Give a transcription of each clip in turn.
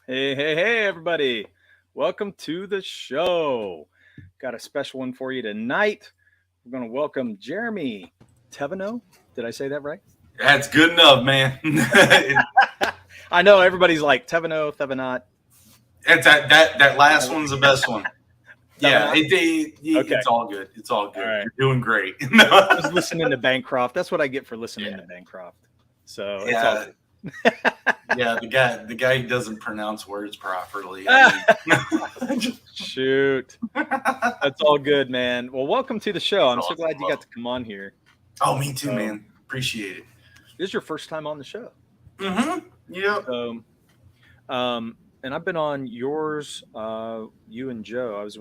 Hey, everybody. Welcome to the show. Got a special one for you tonight. We're going to welcome Jeremy Thevenot. Did I say that right? That's good enough, man. I know everybody's like Thevenot. It's that last one's the best one. Yeah, Thevenot? Okay. it's all good. It's all good. All right. You're doing great. I was listening to Bancroft. That's what I get for listening to Bancroft. So it's all good. Yeah, the guy who doesn't pronounce words properly. Shoot. That's all good, man. Well, welcome to the show. I'm so glad you got to come on here. Oh, me too, man. Appreciate it. This is your first time on the show. Mm-hmm. Yeah. And I've been on yours, you and Joe. I was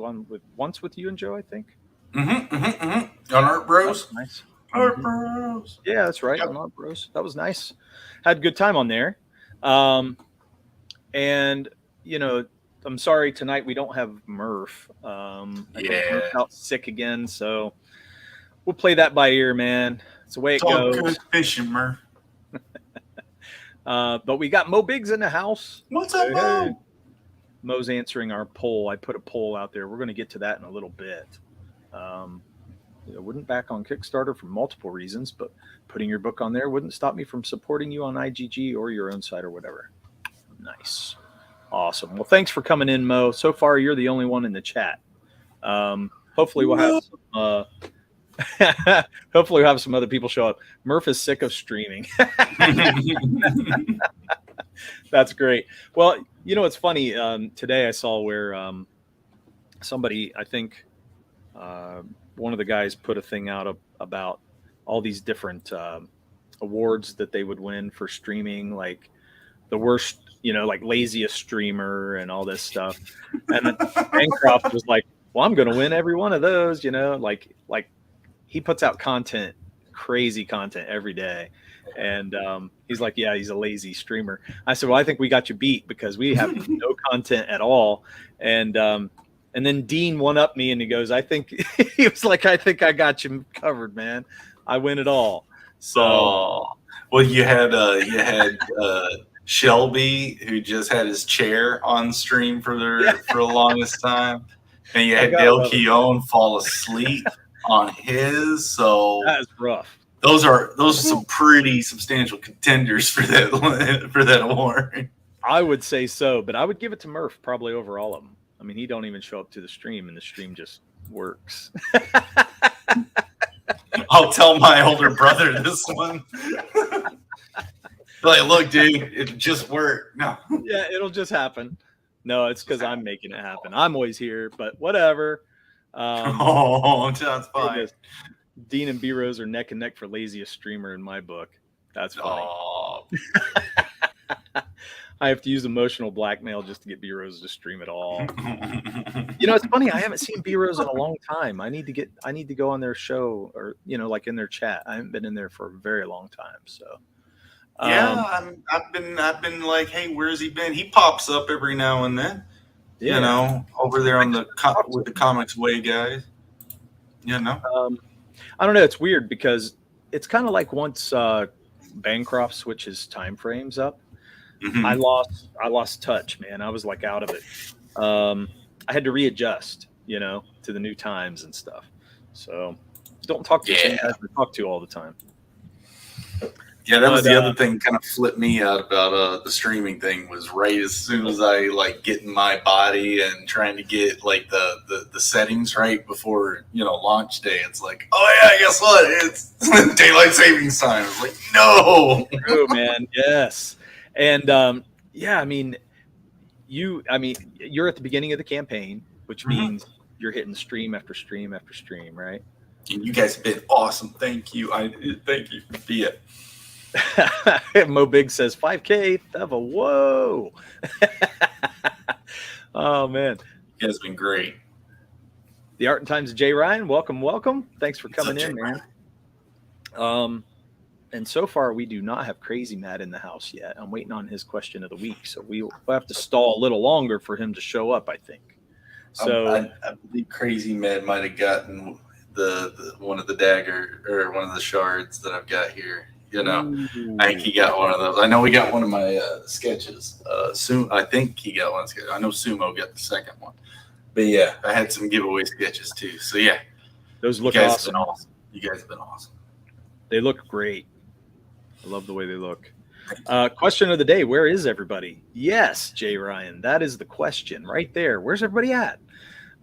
once with you and Joe, I think. On Art Bros. Nice. Art Bros. Yeah, that's right. Yep. On Art Bros. That was nice. Had a good time on there. And I'm sorry tonight we don't have Murph. I think Murph's out sick again, so we'll play that by ear, man. It's the way it goes. Good fishing, Murph. But we got Mo Biggs in the house. What's up, Mo? Hey. Mo's answering our poll. I put a poll out there. We're going to get to that in a little bit. Wouldn't back on Kickstarter for multiple reasons, but putting your book on there wouldn't stop me from supporting you on IGG or your own site or whatever. Nice. Awesome. Well, thanks for coming in, Mo. So far, you're the only one in the chat. Hopefully we'll have some, hopefully we'll have some other people show up. Murph is sick of streaming. That's great. Well, it's funny. Today I saw where somebody, I think one of the guys put a thing out about all these different awards that they would win for streaming, like the worst, like laziest streamer and all this stuff. And then Bancroft was like, well, I'm going to win every one of those, like he puts out crazy content every day. And he's like, yeah, he's a lazy streamer. I said, well, I think we got you beat because we have no content at all. And then Dean one-upped me and he goes, I think he was like, I think I got you covered, man. I win it all. So, well, you had Shelby, who just had his chair on stream for the longest time, and you had Dale Keown fall asleep on his. So that is rough. Those are some pretty substantial contenders for that award. I would say so, but I would give it to Murph probably over all of them. I mean, he don't even show up to the stream, and the stream just works. I'll tell my older brother this one. Like, look, dude, it just worked. No. Yeah, it'll just happen. No, it's because I'm making it happen. I'm always here, but whatever. That's fine. Dean and B-Rose are neck and neck for laziest streamer in my book. That's funny. I have to use emotional blackmail just to get B-Rose to stream it all. It's funny. I haven't seen B-Rose in a long time. I need to go on their show or, like in their chat. I haven't been in there for a very long time. So, yeah, I've been like, hey, where's he been? He pops up every now and then, over there with the Comics Way guys, I don't know. It's weird because it's kind of like once Bancroft switches time frames up, I lost touch, man. I was like out of it. I had to readjust, to the new times and stuff. So don't talk to the same guys I talk to all the time. Yeah, that was the other thing kind of flipped me out about the streaming thing was right as soon as I get in my body and trying to get the settings right before launch day. It's like, oh yeah, guess what? It's daylight savings time. It's like, no. True, man. Yes. And I mean, you're at the beginning of the campaign, which means you're hitting stream after stream after stream, right? And you guys have been awesome. Thank you. Thank you. Be it. Mo Big says 5K. Whoa. Oh man, you guys have been great. The Art and Times of Jay Ryan, welcome. Thanks for coming in, man. And so far we do not have Crazy Matt in the house yet. I'm waiting on his question of the week, so we'll have to stall a little longer for him to show up, I think. So I believe Crazy Matt might have gotten the one of the dagger or one of the shards that I've got here. You know, Ooh. I think he got one of those. I know he got one of my sketches. I think he got one sketch. I know Sumo got the second one. But yeah, I had some giveaway sketches too. So yeah, Those look you guys awesome. have been awesome. You guys have been awesome. They look great. I love the way they look. Question of the day: where is everybody? Yes, Jay Ryan, that is the question right there. Where's everybody at?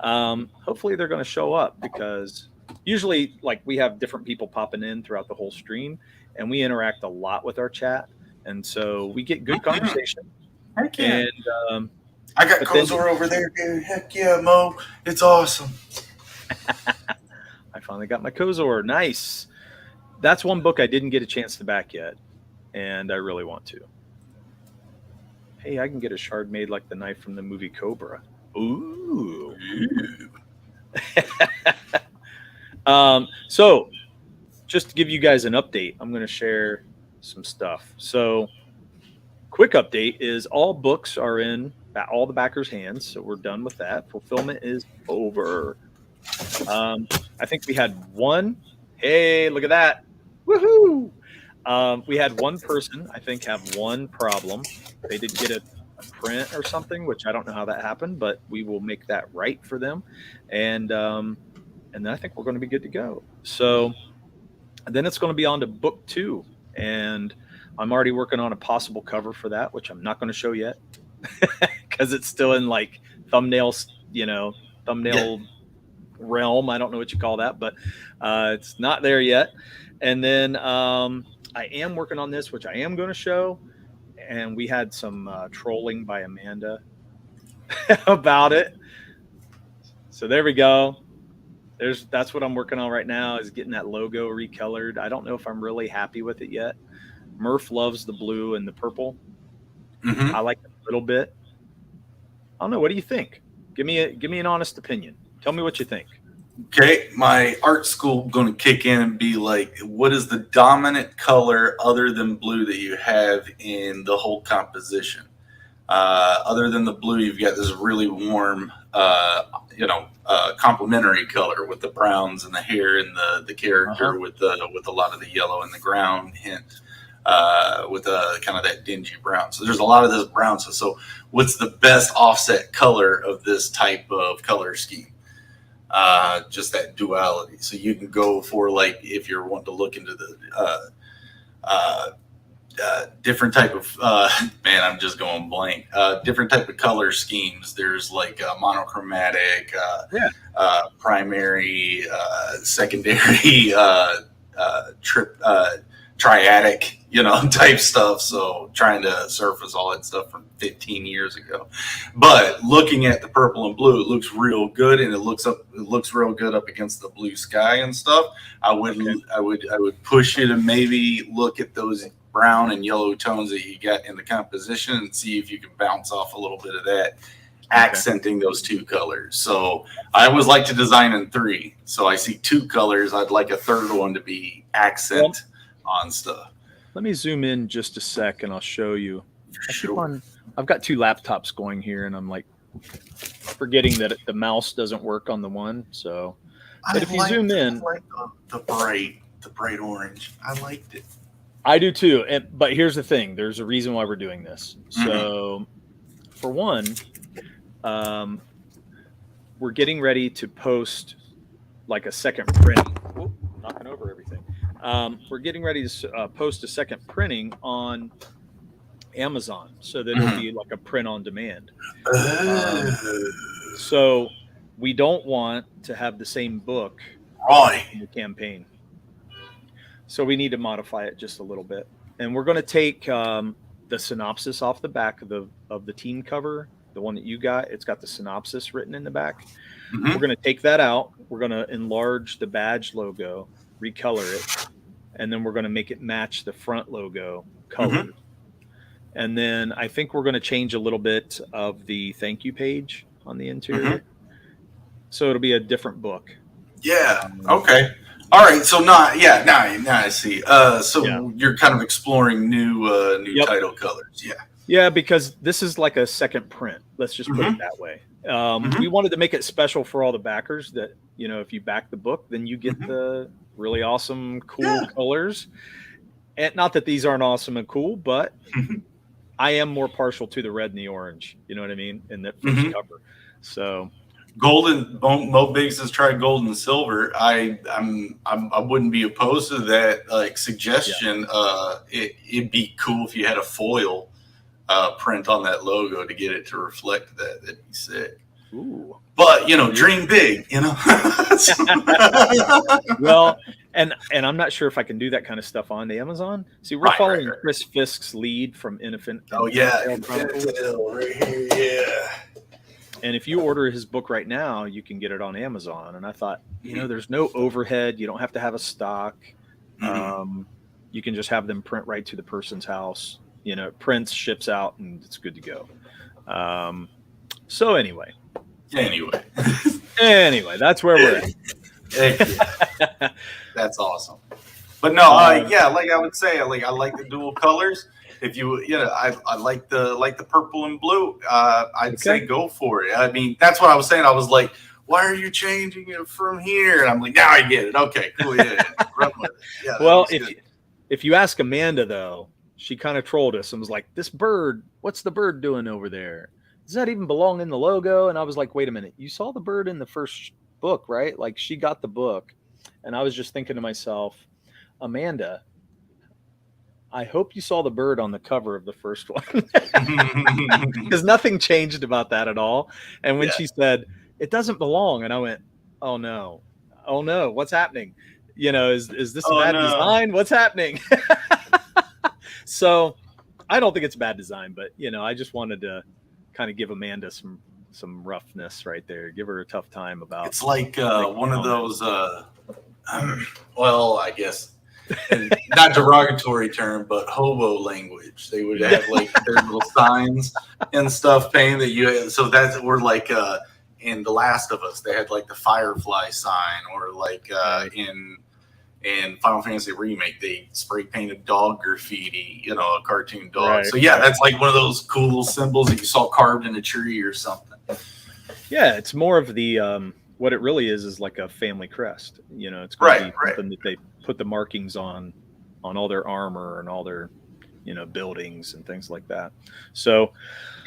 Hopefully they're going to show up, because usually, like, we have different people popping in throughout the whole stream, and we interact a lot with our chat, and so we get good conversation. Heck yeah. And I got Kozor over there, dude. Heck yeah, Mo. It's awesome. I finally got my Kozor. Nice. That's one book I didn't get a chance to back yet, and I really want to. Hey, I can get a shard made like the knife from the movie Cobra. Ooh. So, just to give you guys an update, I'm going to share some stuff. So, quick update is all books are in all the backers' hands, so we're done with that. Fulfillment is over. I think we had one. Hey, look at that. Woohoo! We had one person, I think, have one problem. They did get a print or something, which I don't know how that happened, but we will make that right for them. And then I think we're going to be good to go. So then it's going to be on to book 2. And I'm already working on a possible cover for that, which I'm not going to show yet because it's still in like thumbnail realm. I don't know what you call that, but it's not there yet. And then I am working on this, which I am going to show. And we had some trolling by Amanda about it. So there we go. That's what I'm working on right now, is getting that logo recolored. I don't know if I'm really happy with it yet. Murph loves the blue and the purple. I like it a little bit. I don't know. What do you think? Give me an honest opinion. Tell me what you think. Okay, my art school going to kick in and be like, what is the dominant color other than blue that you have in the whole composition? Other than the blue, you've got this really warm, complementary color with the browns and the hair and the character with a lot of the yellow in the ground hint, with kind of that dingy brown. So there's a lot of this brown. So what's the best offset color of this type of color scheme? Just that duality. So you can go for, like, if you're wanting to look into the different type of man, I'm just going blank. Different type of color schemes. There's like monochromatic, primary, secondary, triadic, type stuff. So trying to surface all that stuff from 15 years ago. But looking at the purple and blue, it looks real good, and it looks real good up against the blue sky and stuff. I would push you to maybe look at those brown and yellow tones that you got in the composition and see if you can bounce off a little bit of that, accenting those two colors. So I always like to design in 3. So I see 2 colors. I'd like a third one to be accent on stuff. Let me zoom in just a sec and I'll show you. Sure. I've got 2 laptops going here, and I'm like forgetting that the mouse doesn't work on the one. So, but if you zoom in, I like the bright orange. I liked it. I do too. But here's the thing: there's a reason why we're doing this. So, for one, we're getting ready to post like a second print. Whoop, knocking over everything. We're getting ready to post a second printing on Amazon, so that it'll be like a print on demand. So we don't want to have the same book in the campaign. So we need to modify it just a little bit. And we're going to take the synopsis off the back of the team cover, the one that you got. It's got the synopsis written in the back. We're going to take that out. We're going to enlarge the badge logo, recolor it, and then we're going to make it match the front logo color. And then I think we're going to change a little bit of the thank you page on the interior. So it'll be a different book. Yeah. Okay. All right. So now I see. So you're kind of exploring new title colors. Yeah. Yeah, because this is like a second print. Let's just put it that way. We wanted to make it special for all the backers that, if you back the book, then you get the really awesome, cool colors. And not that these aren't awesome and cool, but I am more partial to the red and the orange. You know what I mean? In that first cover. So Golden, Mo Biggs has tried gold and silver. I wouldn't be opposed to that like suggestion. Yeah. It'd be cool if you had a foil print on that logo to get it to reflect that. That'd be sick. Ooh. But dream big. Well, and I'm not sure if I can do that kind of stuff on Amazon. See, we're following Chris Fisk's lead from Infant. Oh yeah, right here, yeah. And if you order his book right now, you can get it on Amazon. And I thought, there's no overhead. You don't have to have a stock. You can just have them print right to the person's house. It prints, ships out, and it's good to go. So anyway. Anyway, that's where we're at. That's awesome. But no, yeah, like I would say, I like the dual colors. If I like the purple and blue. I'd say go for it. I mean, that's what I was saying. I was like, why are you changing it from here? And I'm like, now I get it. Okay, cool. Yeah. Run with it. Yeah. Well, if you ask Amanda though, she kind of trolled us and was like, this bird, what's the bird doing over there? Does that even belong in the logo? And I was like, wait a minute, you saw the bird in the first book, right? Like she got the book. And I was just thinking to myself, Amanda, I hope you saw the bird on the cover of the first one, because nothing changed about that at all. And when she said it doesn't belong, and I went, oh no, what's happening? Is this a bad design? What's happening? So I don't think it's bad design, but I just wanted to kind of give Amanda some roughness right there. Give her a tough time about. It's like one of those. Well, I guess. And not derogatory term, but hobo language. They would have like their little signs and stuff painted that you. So we're like in The Last of Us, they had like the firefly sign, or like in Final Fantasy Remake, they spray painted dog graffiti, a cartoon dog. Right. So yeah, that's like one of those cool little symbols that you saw carved in a tree or something. Yeah, it's more of the what it really is like a family crest. It's going to be something that they put the markings on all their armor and all their buildings and things like that. So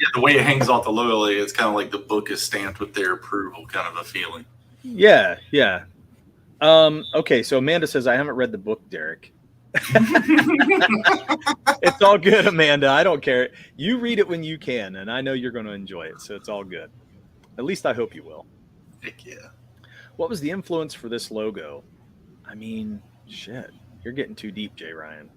yeah, the way it hangs off the logo, it's kind of like the book is stamped with their approval, kind of a feeling. Yeah. Okay, so Amanda says, I haven't read the book, Derek. It's all good, Amanda. I don't care. You read it when you can, and I know you're going to enjoy it, so it's all good. At least I hope you will. Heck yeah. What was the influence for this logo? I mean, shit, you're getting too deep, Jay Ryan.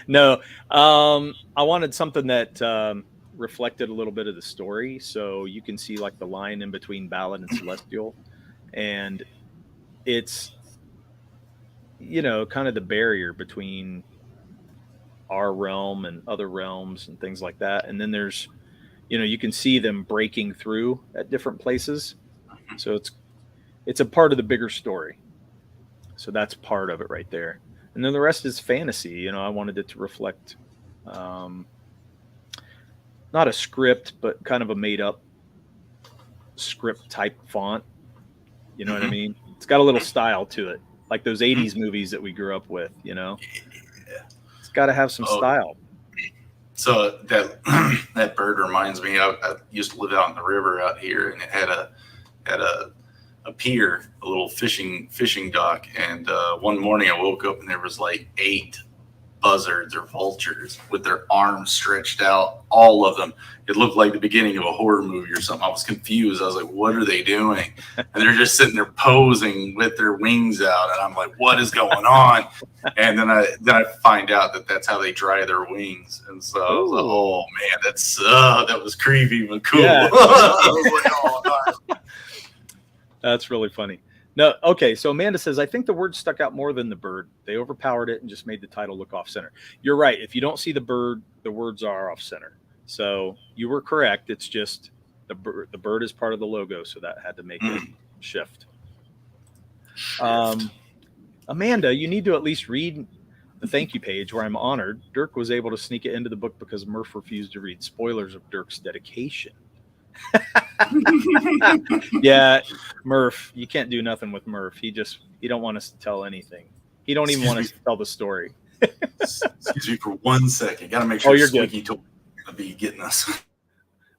No, I wanted something that reflected a little bit of the story. So you can see like the line in between Ballad and Celestial. And it's, kind of the barrier between our realm and other realms and things like that. And then there's, you can see them breaking through at different places. So it's a part of the bigger story. So that's part of it right there. And then the rest is fantasy. I wanted it to reflect not a script, but kind of a made up script type font. You know what I mean? It's got a little style to it, like those 80s movies that we grew up with, It's got to have some style. So that bird reminds me, I used to live out in the river out here, and it had a pier, a little fishing dock. And one morning I woke up and there was like 8 buzzards or vultures with their arms stretched out, all of them. It looked like the beginning of a horror movie or something. I was confused. I was like, what are they doing? And they're just sitting there posing with their wings out. And I'm like, what is going on? And then I find out that that's how they dry their wings. And so I was like, oh man, that was creepy but cool. Yeah. That's really funny. No, okay, so Amanda says, I think the word stuck out more than the bird. They overpowered it and just made the title look off center. You're right. If you don't see the bird, the words are off center. So you were correct. It's just the bird is part of the logo, so that had to make it shift. Amanda, you need to at least read the thank you page where I'm honored. Dirk was able to sneak it into the book because Murph refused to read spoilers of Dirk's dedication. Yeah, Murph, you can't do nothing with Murph. He don't want us to tell anything. He don't even want us to tell the story. Excuse me for 1 second. Got to make sure you're Squeaky Toy is going to be getting us.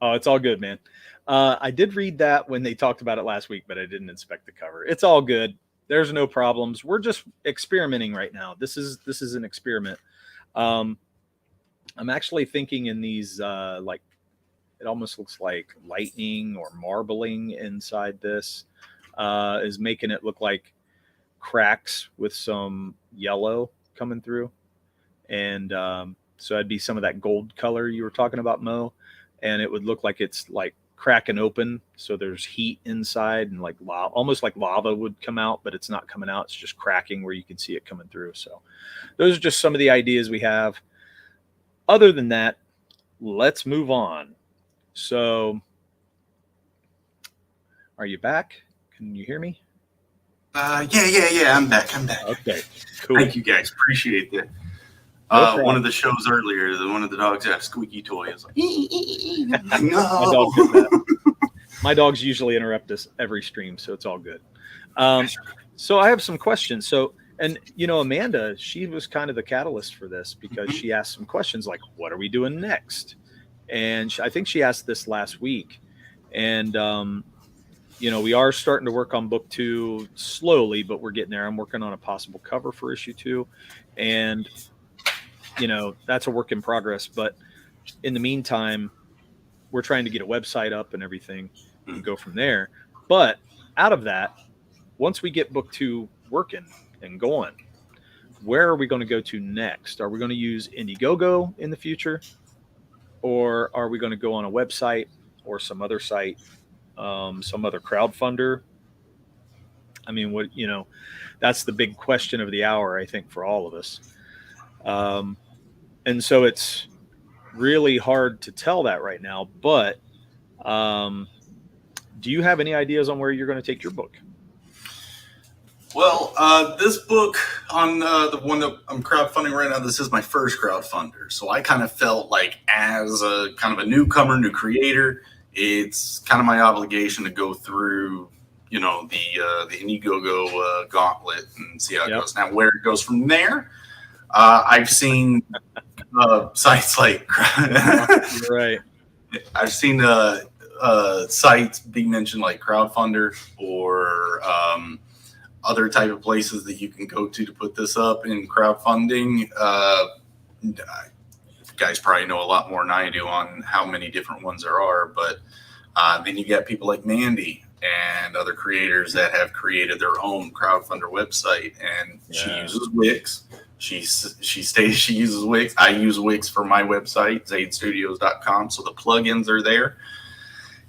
Oh, it's all good, man. I did read that when they talked about it last week, but I didn't inspect the cover. It's all good. There's no problems. We're just experimenting right now. This is an experiment. I'm actually thinking in these like, it almost looks like lightning or marbling inside this is making it look like cracks with some yellow coming through. And so it'd be some of that gold color you were talking about, Mo. And it would look like it's like cracking open. So there's heat inside and like lava, almost like lava would come out, but it's not coming out. It's just cracking where you can see it coming through. So those are just some of the ideas we have. Other than that, let's move on. So are you back? Can you hear me? Yeah. I'm back. Okay, cool. Thank you guys. Appreciate that. One of the shows earlier, one of the dogs had a squeaky toy. I was like, no. My dogs usually interrupt us every stream, so it's all good. So I have some questions. So, and you know, Amanda, she was kind of the catalyst for this because she asked some questions like, what are we doing next? And I think she asked this last week. And, you know, we are starting to work on book 2 slowly, but we're getting there. I'm working on a possible cover for issue 2. And, you know, that's a work in progress. But in the meantime, we're trying to get a website up and everything and go from there. But out of that, once we get book 2 working and going, where are we going to go to next? Are we going to use Indiegogo in the future? Or are we going to go on a website or some other site, some other crowdfunder? I mean, what, you know, that's the big question of the hour, I think, for all of us. And so it's really hard to tell that right now, but do you have any ideas on where you're going to take your book? Well, this book on the one that I'm crowdfunding right now, this is my first crowdfunder. So I kind of felt like as a kind of a newcomer, new creator, it's kind of my obligation to go through, you know, the Indiegogo gauntlet and see how it goes. Now, where it goes from there, I've seen sites like right. I've seen sites be mentioned like Crowdfunder or other type of places that you can go to put this up in crowdfunding. You guys probably know a lot more than I do on how many different ones there are, but then you got people like Mandy and other creators that have created their own crowdfunder website, and she uses Wix. She states she uses Wix. I use Wix for my website, zadestudios.com, so the plugins are there.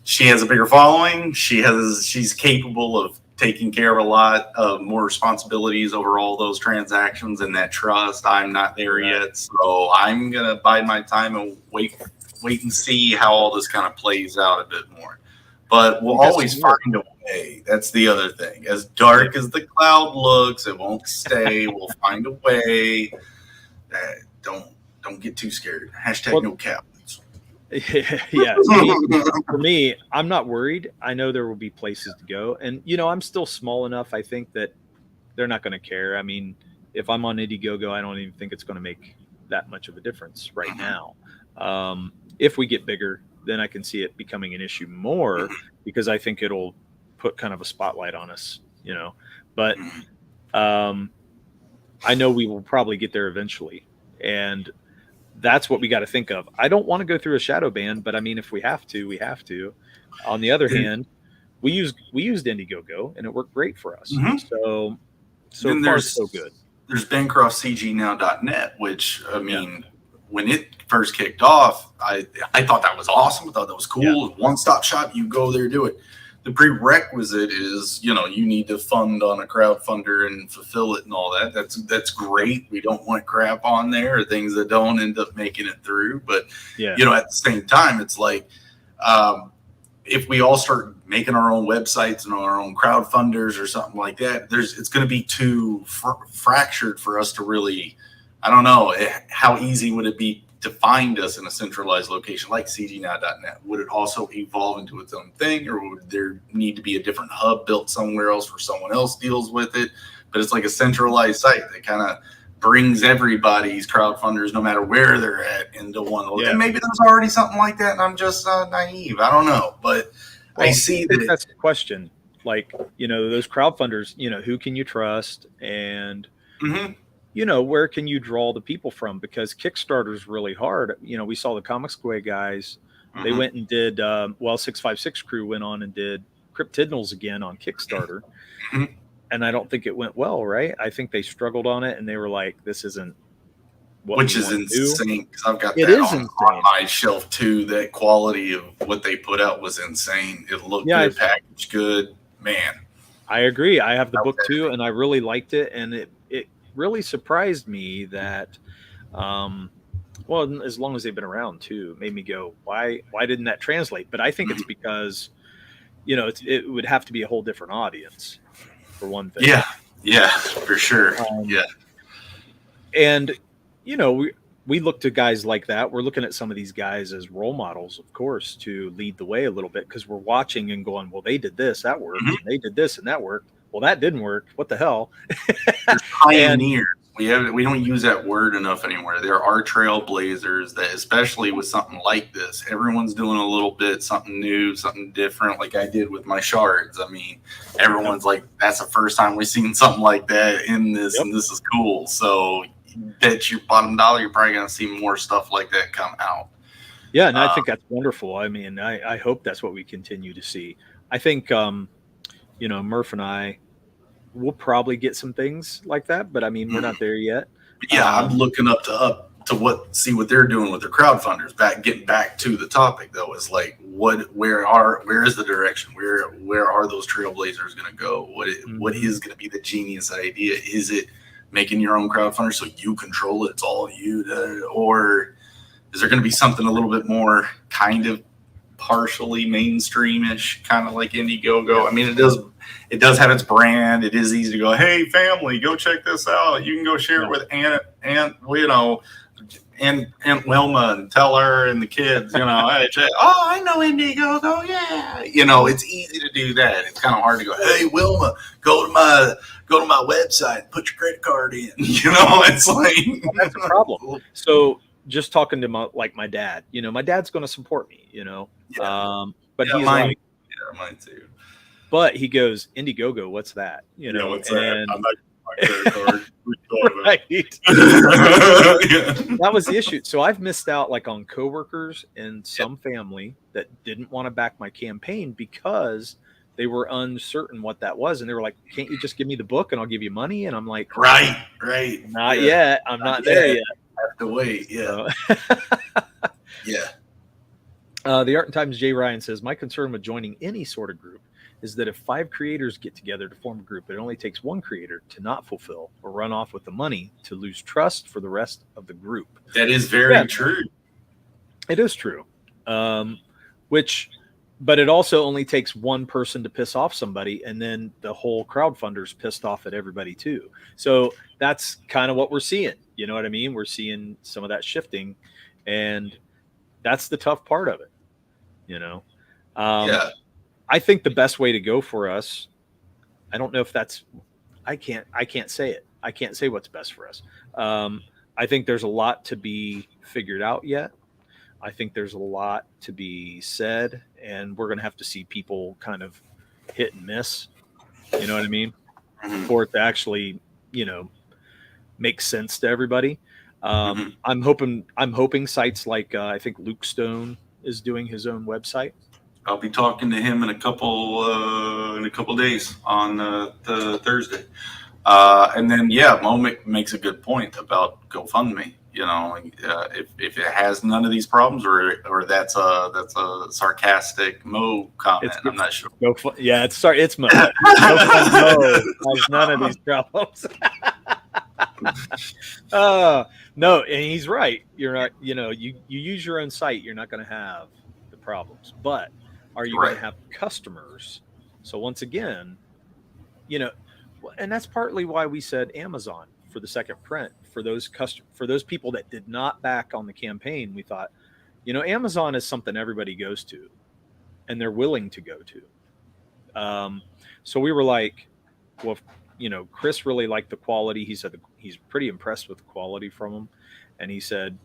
She has a bigger following. She's capable of taking care of a lot of more responsibilities over all those transactions and that trust. I'm not there yet, so I'm gonna bide my time and wait and see how all this kind of plays out a bit more. But we'll always find a way. That's the other thing. As dark as the cloud looks, it won't stay. We'll find a way. Don't get too scared. Hashtag no cap. Yeah. For me, I'm not worried. I know there will be places to go. And, you know, I'm still small enough, I think, that they're not going to care. I mean, if I'm on Indiegogo, I don't even think it's going to make that much of a difference right now. If we get bigger, then I can see it becoming an issue more because I think it'll put kind of a spotlight on us, you know. But I know we will probably get there eventually. And that's what we got to think of. I don't want to go through a shadow ban, but I mean, if we have to, we have to. On the other hand, we used Indiegogo and it worked great for us. So far, so good. There's BancroftCGnow.net, which, I mean, when it first kicked off, I thought that was awesome. I thought that was cool. One-stop shop, you go there, do it. The prerequisite is, you know, you need to fund on a crowdfunder and fulfill it and all that. That's great. We don't want crap on there or things that don't end up making it through. But, you know, at the same time, it's like if we all start making our own websites and our own crowdfunders or something like that, it's going to be too fractured for us to really, I don't know, how easy would it be to find us in a centralized location like cgnow.net? Would it also evolve into its own thing, or would there need to be a different hub built somewhere else where someone else deals with it? but it's like a centralized site that kind of brings everybody's crowdfunders, no matter where they're at, into one. Yeah. And maybe there's already something like that, and I'm just naive. I don't know, but I see that. That's the question. Like, those crowdfunders, who can you trust, and where can you draw the people from? Because Kickstarter's really hard. We saw the Comic Square guys. They went and did 656 Crew went on and did Cryptidnals again on Kickstarter. And I don't think it went well, right? I think they struggled on it, and they were like, "This isn't what." Which is insane, because I've got that on my shelf too. That quality of what they put out was insane. It looked good, packaged good, man. I agree. I have the book too, and I really liked it, and it really surprised me that, as long as they've been around too, made me go, "Why didn't that translate?" But I think it's because, it would have to be a whole different audience. For one thing. Yeah, for sure. And we look to guys like that. We're looking at some of these guys as role models, of course, to lead the way a little bit, because we're watching and going, well, they did this, that worked, and they did this and that worked. Well, that didn't work. What the hell? Pioneers. We don't use that word enough anymore. There are trailblazers that, especially with something like this, everyone's doing a little bit something new, something different, like I did with my shards. I mean, everyone's like, that's the first time we've seen something like that in this, and this is cool. So bet your bottom dollar you're probably going to see more stuff like that come out. Yeah, and I think that's wonderful. I mean, I hope that's what we continue to see. I think, Murph and I, we'll probably get some things like that, but I mean, we're not there yet. Yeah, I'm looking up to see what they're doing with their crowdfunders. Getting back to the topic though, is like, where is the direction? Where are those trailblazers going to go? What is going to be the genius idea? Is it making your own crowdfunder so you control it? It's all you, or is there going to be something a little bit more kind of partially mainstreamish, kind of like Indiegogo? I mean, it does have its brand. It is easy to go, hey, family, go check this out. You can go share it with Aunt Wilma and tell her and the kids, hey, check. Oh, I know Indiegogo. Yeah. It's easy to do that. It's kind of hard to go, hey, Wilma, go to my website, put your credit card in. It's like, that's a problem. So just talking to my dad, my dad's going to support me, but he's mine too. But he goes, Indiegogo, what's that? What's that? I'm not my credit card. Right. That was the issue. So I've missed out on coworkers and some family that didn't want to back my campaign because they were uncertain what that was. And they were like, can't you just give me the book and I'll give you money? And I'm like, right. Not yet. I'm not there yet. I have to wait. Yeah. Yeah. The Art and Times J. Ryan says, my concern with joining any sort of group is that if 5 creators get together to form a group, it only takes one creator to not fulfill or run off with the money to lose trust for the rest of the group. That is very true. It is true. But it also only takes one person to piss off somebody, and then the whole crowdfunder's pissed off at everybody too. So that's kind of what we're seeing. You know what I mean? We're seeing some of that shifting, and that's the tough part of it. I think the best way to go for us, I don't know if that's, I can't say it. I can't say what's best for us. I think there's a lot to be figured out yet. I think there's a lot to be said, and we're going to have to see people kind of hit and miss. You know what I mean? For it to actually, make sense to everybody. I'm hoping sites like, I think Luke Stone is doing his own website. I'll be talking to him in a couple days on the Thursday, and then Mo makes a good point about GoFundMe. If it has none of these problems, or that's a sarcastic Mo comment, I'm not sure. It's Mo. GoFundMe has none of these problems. No, and he's right. You're not. You use your own site, you're not going to have the problems, but are you going to have customers? So once again, and that's partly why we said Amazon for the second print for those people that did not back on the campaign. We thought, Amazon is something everybody goes to, and they're willing to go to. So we were like, well, Chris really liked the quality. He said he's pretty impressed with the quality from them. And he said,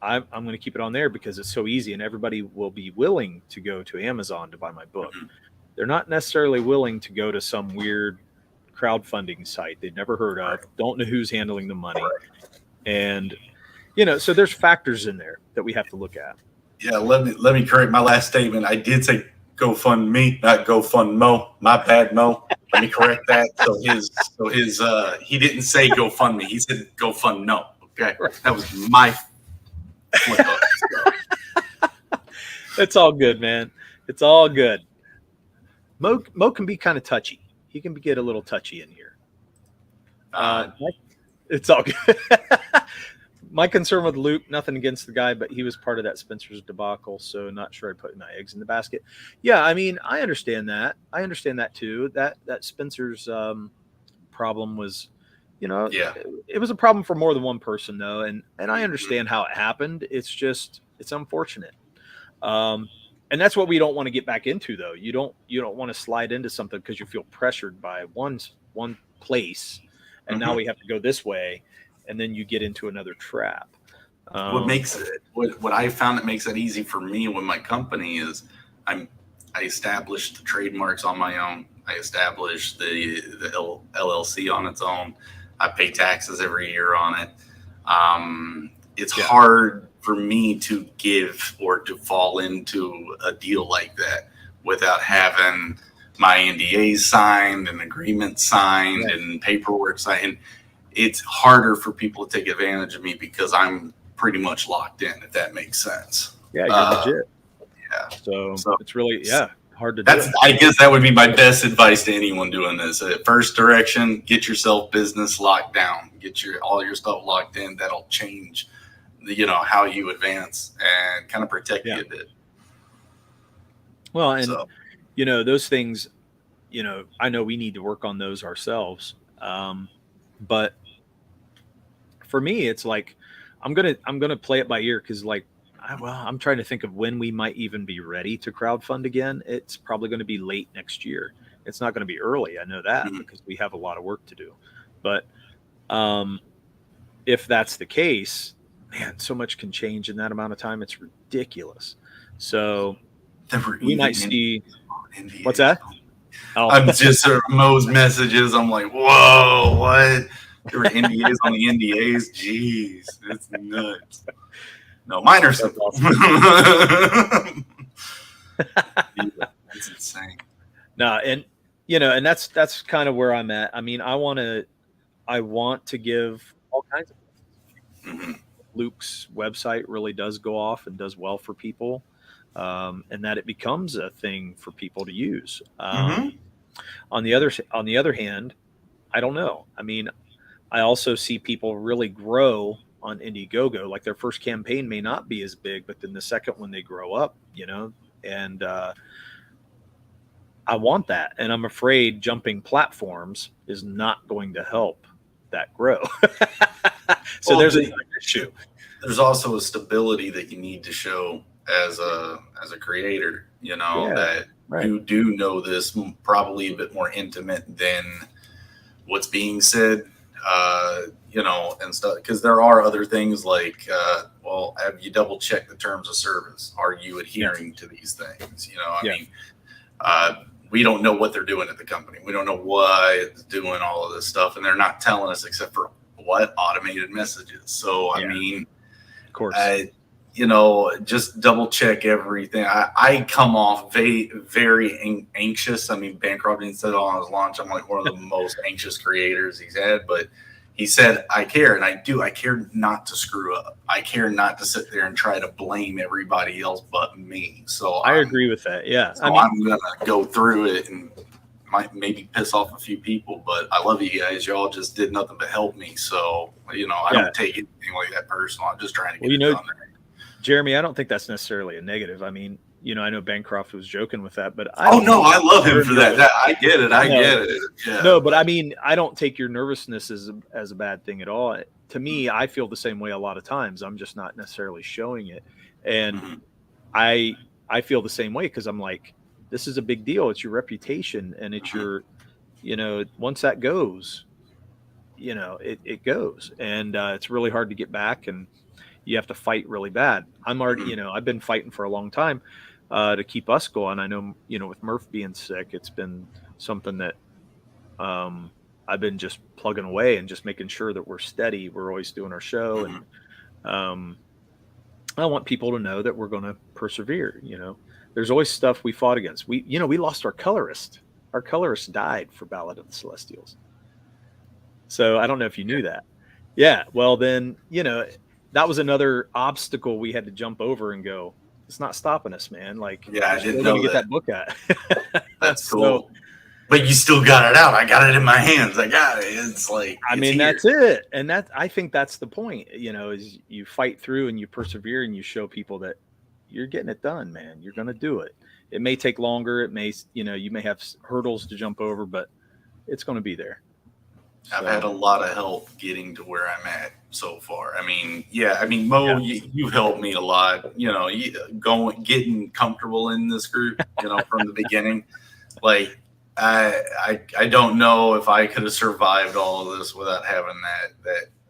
I'm going to keep it on there because it's so easy and everybody will be willing to go to Amazon to buy my book. Mhm. They're not necessarily willing to go to some weird crowdfunding site they've never heard of, don't know who's handling the money. And, so there's factors in there that we have to look at. Yeah, let me correct my last statement. I did say GoFundMe, not GoFundMo. My bad, Mo. Let me correct that. So his he didn't say GoFundMe. He said GoFundNo. Okay, that was my flip up. So. It's all good, man. It's all good. Mo can be kind of touchy. He can get a little touchy in here. It's all good. My concern with Luke, nothing against the guy, but he was part of that Spencer's debacle, so not sure I put my eggs in the basket. Yeah, I mean, I understand that. I understand that too. That Spencer's problem was, it was a problem for more than one person, though, and I understand how it happened. It's unfortunate, and that's what we don't want to get back into, though. You don't want to slide into something because you feel pressured by one place, and now we have to go this way. And then you get into another trap. What makes it, what I found that makes it easy for me with my company is I established the trademarks on my own. I established the LLC on its own. I pay taxes every year on it. It's hard for me to give or to fall into a deal like that without having my NDAs signed and agreements signed and paperwork signed. It's harder for people to take advantage of me because I'm pretty much locked in, if that makes sense. Yeah, you're legit. Yeah. So it's really, hard to do. I guess that would be my best advice to anyone doing this. First direction, get yourself business locked down. Get all your stuff locked in. That'll change how you advance and kind of protect you a bit. Well, and those things, I know we need to work on those ourselves. But for me, it's like I'm gonna play it by ear because I'm trying to think of when we might even be ready to crowdfund again. It's probably going to be late next year. It's not going to be early. I know that because we have a lot of work to do. But if that's the case, man, so much can change in that amount of time. It's ridiculous. So we might see. What's that? Oh. I'm just Mo's messages. I'm like, whoa, what? There were NDAs on the NDAs. Jeez, it's nuts. No, mine are simple. It's insane. No, and and that's kind of where I'm at. I mean, I want to give all kinds of. Luke's website really does go off and does well for people, and that it becomes a thing for people to use. On the other hand, I don't know. I mean, I also see people really grow on Indiegogo. Like their first campaign may not be as big, but then the second one they grow up, and I want that. And I'm afraid jumping platforms is not going to help that grow. So there's an issue. There's also a stability that you need to show as a creator, that you do know this probably a bit more intimate than what's being said, and stuff. Because there are other things like, have you double checked the terms of service? Are you adhering to these things? I mean, we don't know what they're doing at the company. We don't know why it's doing all of this stuff, and they're not telling us except for automated messages. So I mean, of course. Just double check everything. I come off very anxious. I mean, Bancroft said on his launch, I'm like one of the most anxious creators he's had, but he said, I care. And I do. I care not to screw up. I care not to sit there and try to blame everybody else but me. So I agree with that. Yeah. So I'm going to go through it and might maybe piss off a few people, but I love you guys. Y'all just did nothing but help me. So, I don't take anything like that personal. I'm just trying to get it done. Jeremy, I don't think that's necessarily a negative. I mean, I know Bancroft was joking with that, but I love him for that. I get it. I get it. Yeah. No, but I mean, I don't take your nervousness as a bad thing at all. To me, I feel the same way a lot of times. I'm just not necessarily showing it. And I feel the same way because I'm like, this is a big deal. It's your reputation and it's once that goes, it goes, and it's really hard to get back, and you have to fight really bad. I'm already, I've been fighting for a long time to keep us going. I know, with Murph being sick, it's been something that I've been just plugging away and just making sure that we're steady. We're always doing our show, and I want people to know that we're going to persevere. There's always stuff we fought against. We lost our colorist. Our colorist died for Ballad of the Celestials. So I don't know if you knew that. Yeah. Well, then, that was another obstacle we had to jump over and go, it's not stopping us, man. Like, I didn't know get that book out. That's cool. But you still got it out. I got it in my hands. I got it. It's like, that's it. And I think that's the point, is you fight through and you persevere and you show people that you're getting it done, man. You're going to do it. It may take longer. It may, you may have hurdles to jump over, but it's going to be there. I've had a lot of help getting to where I'm at so far. Mo, you helped me a lot, getting comfortable in this group, from the beginning. Like, I don't know if I could have survived all of this without having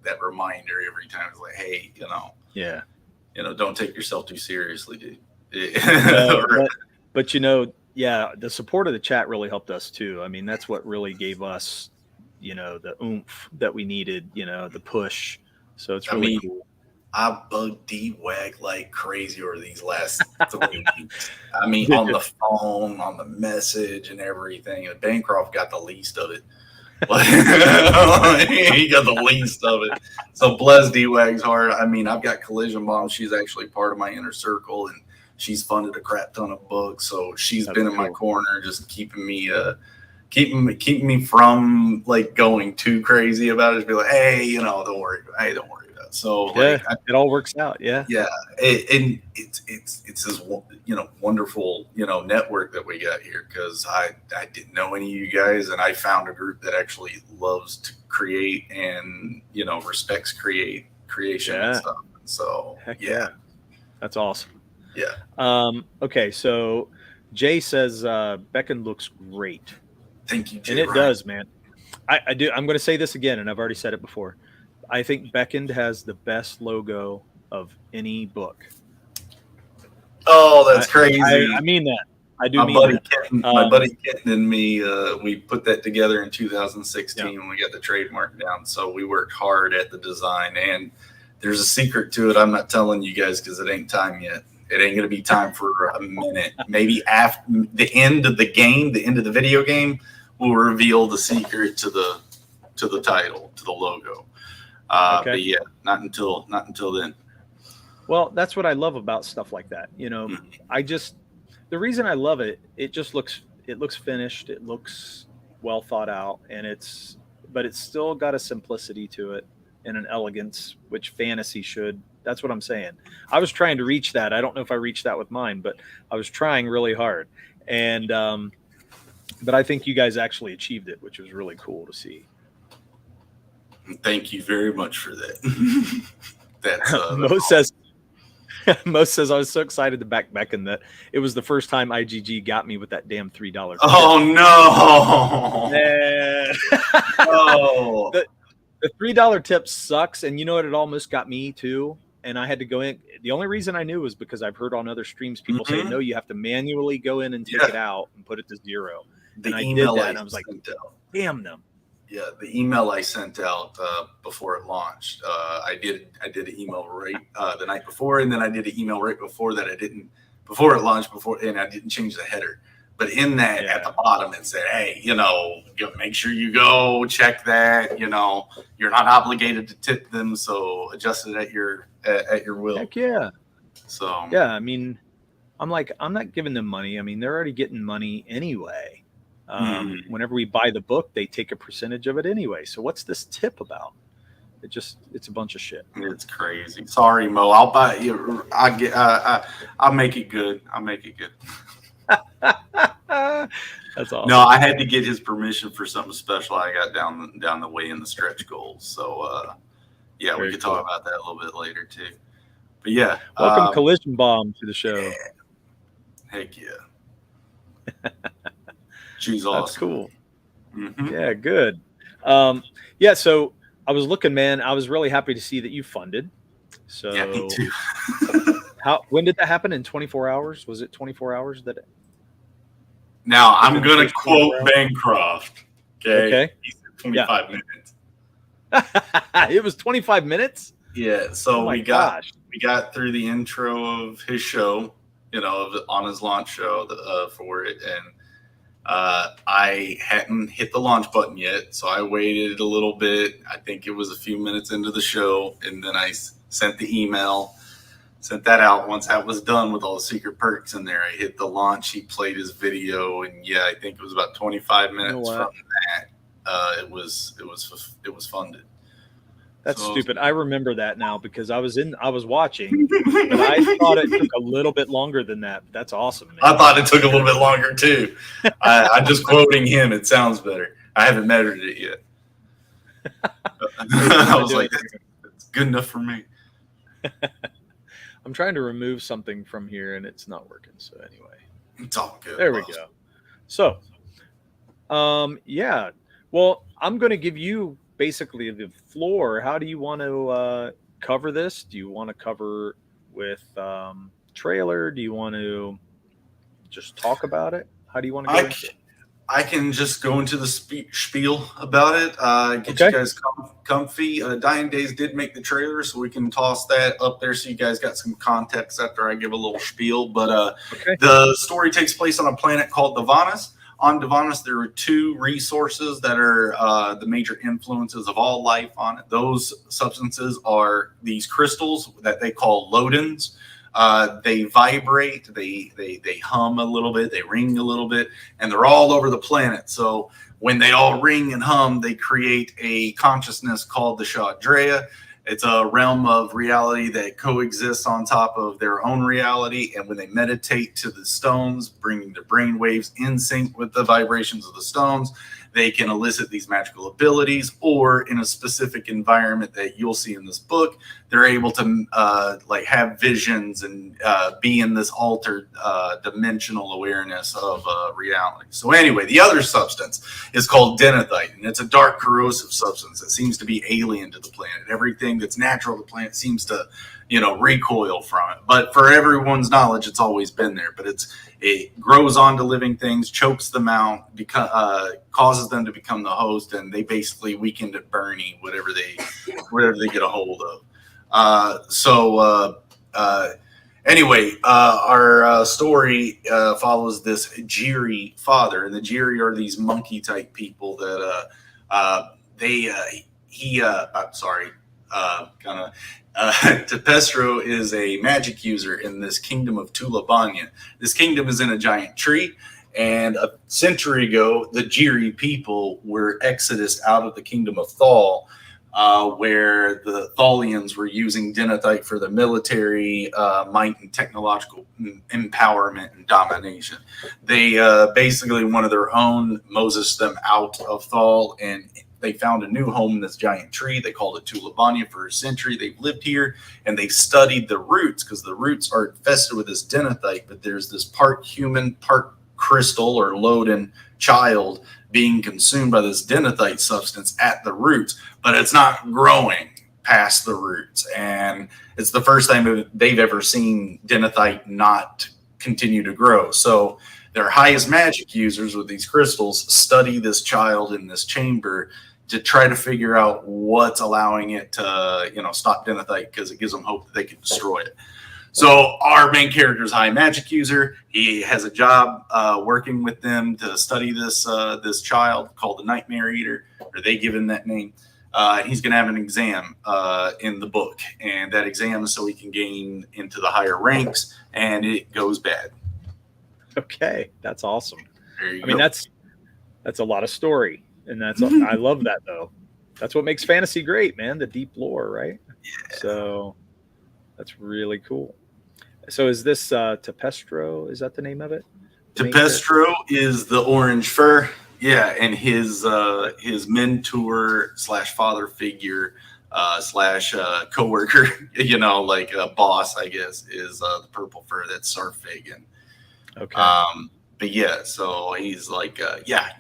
that reminder every time. It's like, hey, don't take yourself too seriously, dude. But the support of the chat really helped us too. I mean, that's what really gave us, the oomph that we needed, the push. So it's really cool. I bugged D-Wag like crazy over these last 3 weeks. On the phone, on the message and everything. And Bancroft got the least of it. He got the least of it. So bless D-Wag's heart. I've got Collision Bomb. She's actually part of my inner circle, and she's funded a crap ton of books. So she's been in my corner, just keeping me keeping me from like going too crazy about it. Just be like, hey, don't worry about it. So it all works out. Yeah. And it's this wonderful network that we got here, because I didn't know any of you guys, and I found a group that actually loves to create and respects creation and stuff. So yeah, that's awesome. Yeah. Okay, so Jay says Beckoned looks great. Thank you, Jay. And it does, man. I do. I'm going to say this again, and I've already said it before. I think Beckoned has the best logo of any book. Oh, that's crazy. I mean that. I do mean that. My buddy Kenton and me, we put that together in 2016 when we got the trademark down. So we worked hard at the design, and there's a secret to it. I'm not telling you guys because it ain't time yet. It ain't going to be time for a minute. Maybe after the end of the game, the end of the video game, we'll reveal the secret to the title, to the logo. But yeah, not until then. Well, that's what I love about stuff like that. The reason I love it, it looks finished. It looks well thought out, but it's still got a simplicity to it and an elegance, which fantasy should. That's what I'm saying. I was trying to reach that. I don't know if I reached that with mine, but I was trying really hard. And, but I think you guys actually achieved it, which was really cool to see. Thank you very much for that. Most says I was so excited to back Beckoned that it was the first time IGG got me with that damn $3. Oh no! Oh, the $3 tip sucks, and you know what? It almost got me too. And I had to go in. The only reason I knew was because I've heard on other streams people say, no, you have to manually go in and take it out and put it to 0. And I did that, and I was like, damn them. Yeah, the email I sent out before it launched, I did an email right the night before, and then I did an email right before that. Before it launched, and I didn't change the header. But in that, at the bottom, it said, hey, make sure you go check that. You're not obligated to tip them, so adjust it at your will. Heck yeah. So yeah, I'm like, I'm not giving them money. They're already getting money anyway. Whenever we buy the book, they take a percentage of it anyway. So what's this tip about? It's a bunch of shit. It's crazy. Sorry, Mo. I'll buy you. I'll make it good. That's awesome. No, I had to get his permission for something special I got down the way in the stretch goals. So yeah, we could talk about that a little bit later too. But yeah, welcome Collision Bomb to the show. Yeah. Heck yeah. She's awesome. That's cool. Mm-hmm. Yeah, good. Yeah, so I was looking, man. I was really happy to see that you funded. Yeah, me So too. when did that happen? In 24 hours? Was it 24 hours that Now I'm within the gonna first 24 quote hours? Bancroft. Okay, Okay. he said Yeah. 25 minutes. It was 25 minutes? Yeah, Oh so my we got gosh. through the intro of his show, on his launch show for it, and I hadn't hit the launch button yet, so I waited a little bit. I think it was a few minutes into the show, and then I sent the email, sent that out. Once that was done with all the secret perks in there, I hit the launch. He played his video, and yeah, I think it was about 25 You know minutes what? from that. It was funded. That's So stupid. I remember that now because I was watching, but I thought it took a little bit longer than that. That's awesome, man. I thought it took a little bit longer too. I'm just quoting him. It sounds better. I haven't measured it yet. I was like, that's good enough for me. I'm trying to remove something from here and it's not working. So anyway, It's all good. there we go. So, yeah. Well, I'm going to give you basically the floor. How do you want to cover this? Do you want to cover with trailer? Do you want to just talk about it? How do you want to go into it? I can just go into the spiel about it. Get Okay. you guys comfy. Dying Days did make the trailer, so we can toss that up there so you guys got some context after I give a little spiel. But Okay. the story takes place on a planet called Divanis. On Divanis, there are two resources that are the major influences of all life on it. Those substances are these crystals that they call lodins. They vibrate, they hum a little bit, they ring a little bit, and they're all over the planet. So when they all ring and hum, they create a consciousness called the Shadrea. It's a realm of reality that coexists on top of their own reality. And when they meditate to the stones, bringing their brain waves in sync with the vibrations of the stones, they can elicit these magical abilities, or in a specific environment that you'll see in this book, they're able to have visions and be in this altered dimensional awareness of reality. So anyway, the other substance is called denethite, and it's a dark corrosive substance that seems to be alien to the planet. Everything that's natural to the planet seems to recoil from it. But for everyone's knowledge, it's always been there. But it grows onto living things, chokes them out, causes them to become the host, and they basically weaken at Bernie, whatever they get a hold of. Anyway, our story follows this Jiri father, and the Jiri are these monkey type people that Tepestro is a magic user in this kingdom of Tulabanya. This kingdom is in a giant tree, and a century ago, the Jiri people were exodus out of the kingdom of Thal, where the Thalians were using denethite for the military might and technological empowerment and domination. They basically wanted their own, Moses them out of Thal, and they found a new home in this giant tree. They called it Tulabanya for a century. They've lived here, and they've studied the roots, because the roots are infested with this denethite, but there's this part human, part crystal or Lodin child being consumed by this denethite substance at the roots, but it's not growing past the roots. And it's the first time they've ever seen denethite not continue to grow. So their highest magic users with these crystals study this child in this chamber to try to figure out what's allowing it to, stop denethite, because it gives them hope that they can destroy it. So our main character is a high magic user. He has a job working with them to study this child called the Nightmare Eater, or they give him that name. He's going to have an exam in the book, and that exam is so he can gain into the higher ranks, and it goes bad. Okay, that's awesome. I mean, that's a lot of story, and I love that though. That's what makes fantasy great, man. The deep lore, right? Yeah. So that's really cool. So is this Tepestro? Is that the name of it? Tepestro is the orange fur. Yeah, and his mentor / father figure / coworker, like a boss, I guess, is the purple fur. That's Sarfagan. Okay. but yeah, so he's like,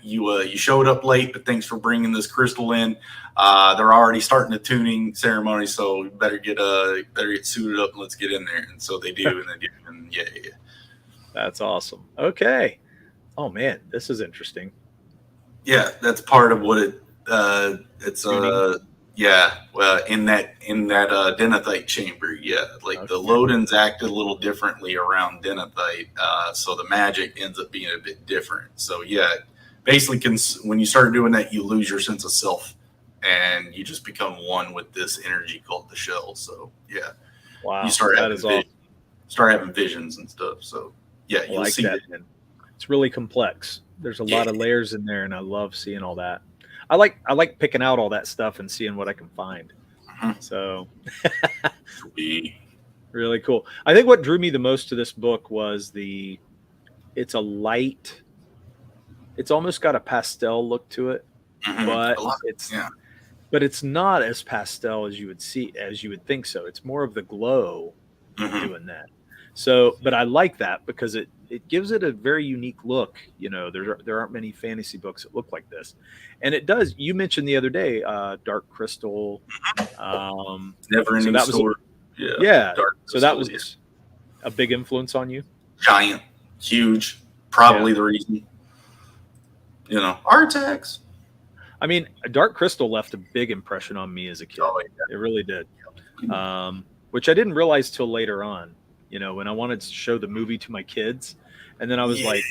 you showed up late, but thanks for bringing this crystal in. They're already starting the tuning ceremony, so you better get suited up and let's get in there. And so they do, and they do, and yeah. That's awesome. Okay. Oh man, this is interesting. Yeah, that's part of what it's Tuning. well, in that denethite chamber, like the Lodens acted a little differently around denethite, so the magic ends up being a bit different. So yeah, basically, when you start doing that, you lose your sense of self, and you just become one with this energy called the shell. So yeah, Wow, you start that having is awesome. start having visions and stuff. So yeah, I you'll like see that. Man. It's really complex. There's a lot of layers in there, and I love seeing all that. I like picking out all that stuff and seeing what I can find. So really cool. I think what drew me the most to this book was it's a light, it's almost got a pastel look to it, but it's not as pastel as you would think so. It's more of the glow doing that. So, but I like that because it gives it a very unique look. You know, there aren't many fantasy books that look like this, and it does. You mentioned the other day, Dark Crystal. Never ending story. Yeah. Dark so that was a big influence on you. Giant, huge, probably the reason. You know, Artax. I mean, Dark Crystal left a big impression on me as a kid. Oh, yeah. It really did. Which I didn't realize till later on. You know, when I wanted to show the movie to my kids, and then I was like,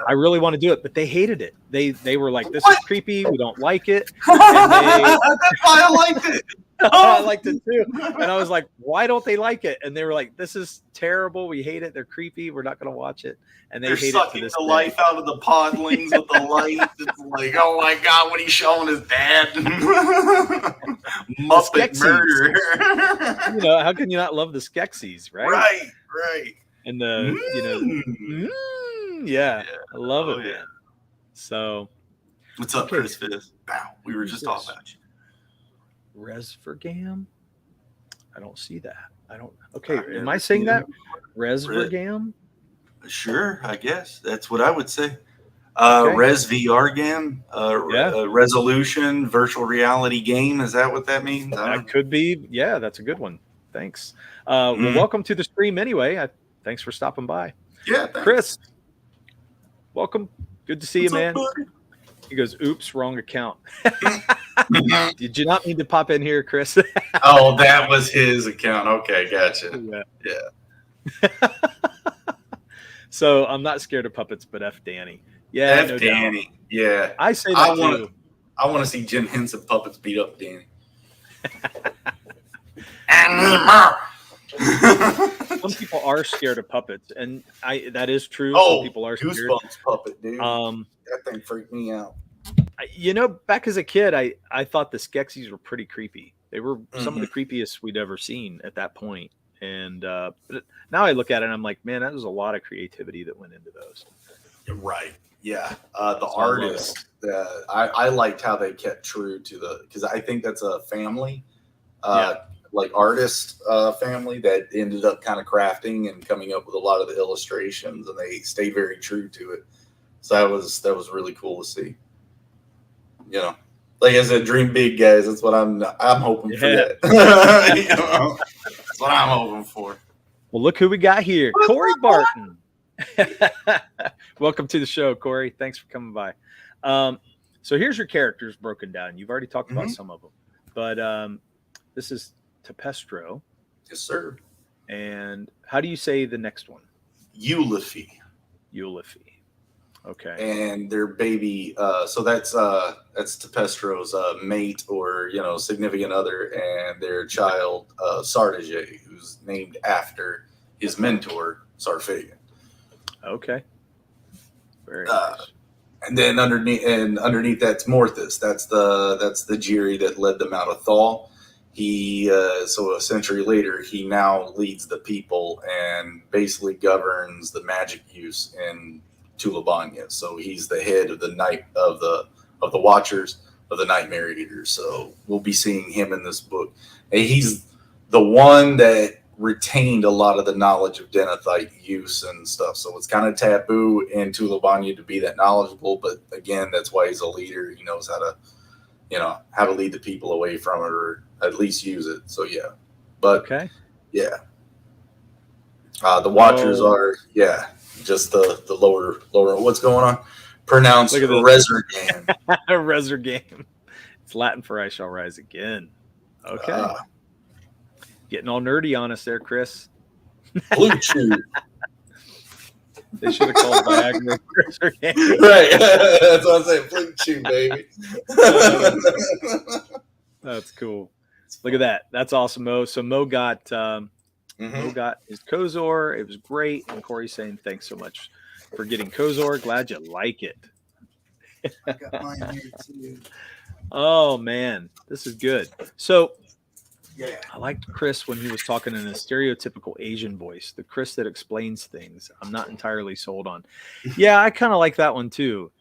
I really want to do it, but they hated it. They were like, "This is creepy. We don't like it." And that's why I liked it. I liked it too. And I was like, "Why don't they like it?" And they were like, "This is terrible. We hate it. They're creepy. We're not going to watch it." And they're hate sucking it to this the day. life out of the podlings with the light. It's like, oh my god, what he's showing his dad. Muppet murder. You know, how can you not love the Skeksis, right? Right. And yeah, I love it, man. So, what's up, Chris Fizz? Wow, we were just talking about you. Resvergam? I don't see that. I don't. Okay, am I saying that? Resvergam? Sure, I guess that's what I would say. Resvrgam, resolution, virtual reality game. Is that what that means? That could be. Yeah, that's a good one. Thanks. Well, welcome to the stream anyway. Thanks for stopping by. Yeah, thanks. Chris, welcome. Good to see you, man. Up, he goes, "Oops, wrong account." Did you not mean to pop in here, Chris? Oh, that was his account. Okay, gotcha. Yeah. So I'm not scared of puppets, but F Danny. Yeah, F Danny. Doubt. Yeah, I say that too. I want to see Jim Henson puppets beat up Danny. Some people are scared of puppets, and that is true. Oh, some people are scared. Goosebumps puppet, dude. That thing freaked me out. You know, back as a kid, I thought the Skeksis were pretty creepy. They were some of the creepiest we'd ever seen at that point. And but now I look at it and I'm like, man, that was a lot of creativity that went into those. Right. Yeah. The artist, I liked how they kept true to because I think that's a family, like artist family that ended up kind of crafting and coming up with a lot of the illustrations, and they stayed very true to it. So that was really cool to see. You know, like I said, dream big, guys. That's what I'm hoping for. That. You know? That's what I'm hoping for. Well, look who we got here. Corey Barton. Welcome to the show, Corey. Thanks for coming by. So here's your characters broken down. You've already talked about some of them. But this is Tepestro. Yes, sir. And how do you say the next one? Euliphe. Okay. And their baby, so that's Tepestro's mate or significant other, and their child Sardige, who's named after his mentor Sarphagan. Okay. Very nice. And then underneath that's Morthus. That's the Jiri that led them out of Thal. He so a century later, he now leads the people and basically governs the magic use in Tulabanya. So he's the head of the night of the Watchers of the Nightmare Eaters. So we'll be seeing him in this book. And he's the one that retained a lot of the knowledge of Denethite use and stuff. So it's kind of taboo in Tulabanya to be that knowledgeable. But again, that's why he's a leader. He knows how to, how to lead the people away from it, or at least use it. So yeah, but Okay. yeah, the Watchers are just the lower. What's going on? Pronounced Resurgam. Resurgam. It's Latin for I shall rise again. Okay. Getting all nerdy on us there, Chris. Blue Chew. They should have called Viagra Resurgam. Right. That's what I'm saying. Blue Chew, baby. That's cool. Look at that. That's awesome, Mo. So Mo got Mo got his Kozor. It was great. And Corey's saying thanks so much for getting Kozor. Glad you like it. I got mine here too. Oh man, this is good. So Yeah. I liked Chris when he was talking in a stereotypical Asian voice, the Chris that explains things. I'm not entirely sold on. Yeah, I kind of like that one too.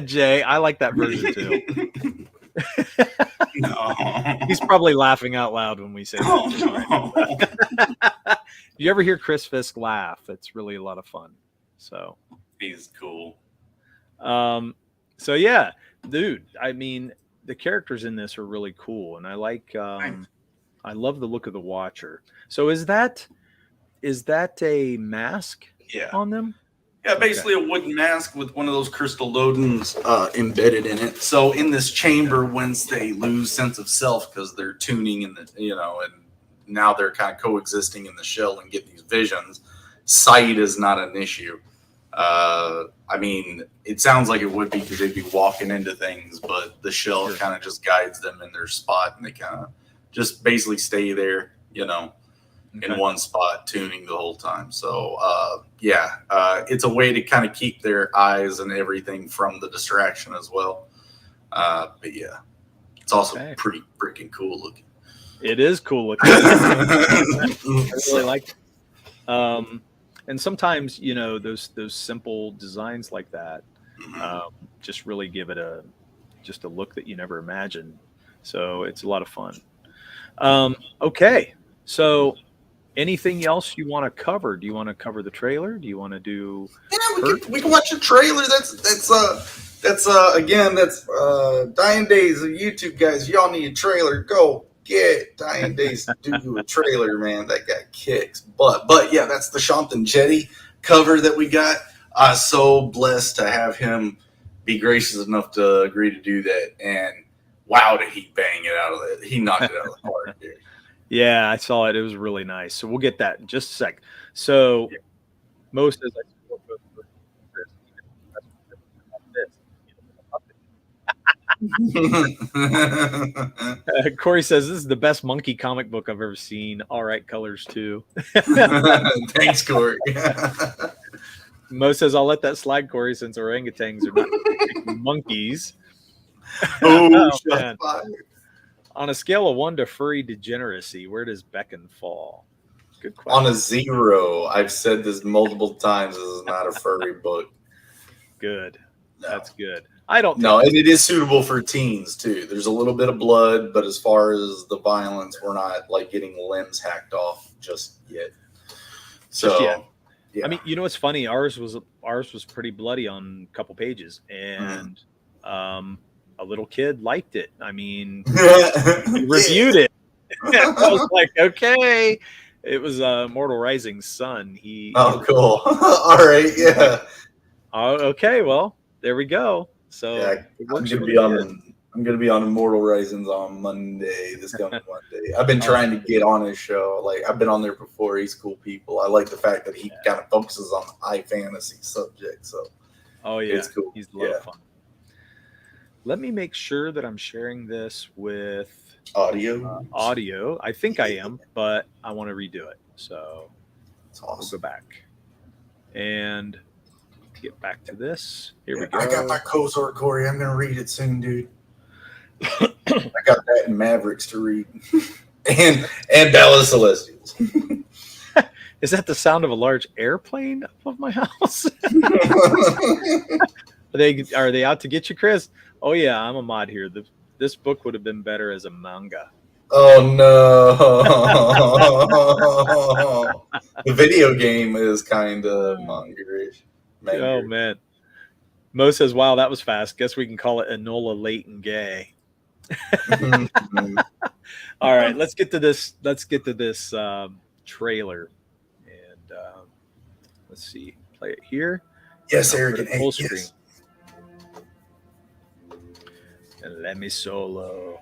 Jay, I like that version too. No. He's probably laughing out loud when we say that. Right? You ever hear Chris Fisk laugh? It's really a lot of fun. So He's cool. So yeah, dude, I mean, the characters in this are really cool, and I like I love the look of the Watcher. So is that a mask on them? Yeah, basically a wooden mask with one of those crystal lodens embedded in it. So in this chamber, once they lose sense of self because they're tuning in the, and now they're kind of coexisting in the shell and get these visions, sight is not an issue. I mean, it sounds like it would be because they'd be walking into things, but the shell kind of just guides them in their spot, and they kind of just basically stay there, in one spot, tuning the whole time. So, it's a way to kind of keep their eyes and everything from the distraction as well. But yeah, it's also pretty freaking cool looking. It is cool looking. I really like it. And sometimes, those simple designs like that just really give it a look that you never imagined. So it's a lot of fun. Okay, so anything else you want to cover? Do you want to cover the trailer? Do you want to do? Yeah, we can watch the trailer. That's Dying Days of YouTube guys. Y'all need a trailer. Go get Dying Days to do a trailer, man. That guy kicks butt. But yeah, that's the Shantan Jetty cover that we got. So blessed to have him be gracious enough to agree to do that. And wow, did he bang it out of it? He knocked it out of the park, dude. Yeah, I saw it. It was really nice. So we'll get that in just a sec. So most as Corey says this is the best monkey comic book I've ever seen. All right, colors too. Thanks, Corey. Mo says I'll let that slide, Corey, since orangutans are not monkeys. Oh man. On a scale of 1 to furry degeneracy, where does Beckoned fall? Good question. On a 0. I've said this multiple times. This is not a furry book. Good. No. That's good. I don't know. And it is suitable for teens, too. There's a little bit of blood, but as far as the violence, we're not like getting limbs hacked off just yet. So, yeah. I mean, what's funny? Ours was pretty bloody on a couple pages, and a little kid liked it. I mean, he reviewed it. I was like, okay. It was Mortal Rising's son. Cool. All right, yeah. Oh, okay. Well, there we go. So I'm gonna be on Immortal Risings on Monday. This coming Monday. I've been trying to get on his show. Like I've been on there before. He's cool people. I like the fact that he kind of focuses on high fantasy subjects. So it's cool. He's a lot of fun. Let me make sure that I'm sharing this with audio. I think I am, but I want to redo it. So awesome. We'll go back and get back to this. Here we go. I got my Kozor, Corey. I'm gonna read it soon, dude. I got that in Mavericks to read, and Dallas Celestials. Is that the sound of a large airplane above my house? Are they out to get you, Chris? Oh yeah, I'm a mod here. This book would have been better as a manga. Oh no! The video game is kind of mongerish. Oh man. Mo says, "Wow, that was fast. Guess we can call it Enola Late and Gay." All right, let's get to this. Let's get to this trailer, and let's see. Play it here. Yes, I'll Eric. put it full Yes. screen. And let me solo.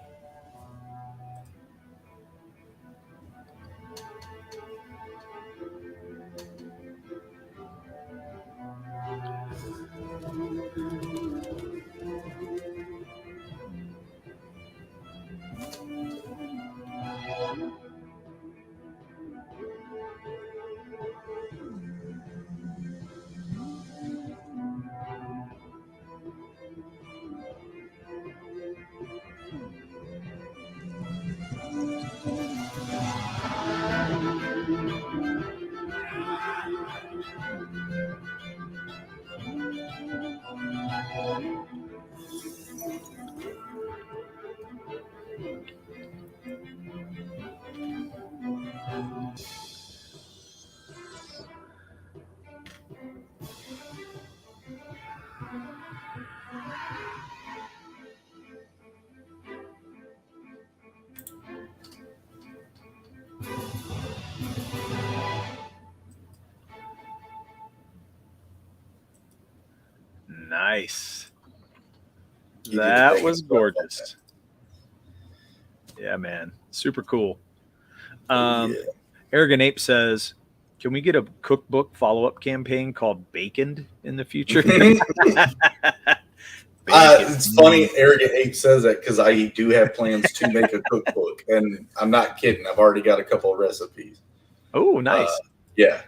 Nice. That was gorgeous. Yeah, man. Super cool. Arrogant Ape says, can we get a cookbook follow-up campaign called Beckoned in the future? It's funny Arrogant Ape says that because I do have plans to make a cookbook, and I'm not kidding. I've already got a couple of recipes. Oh, nice. Yeah.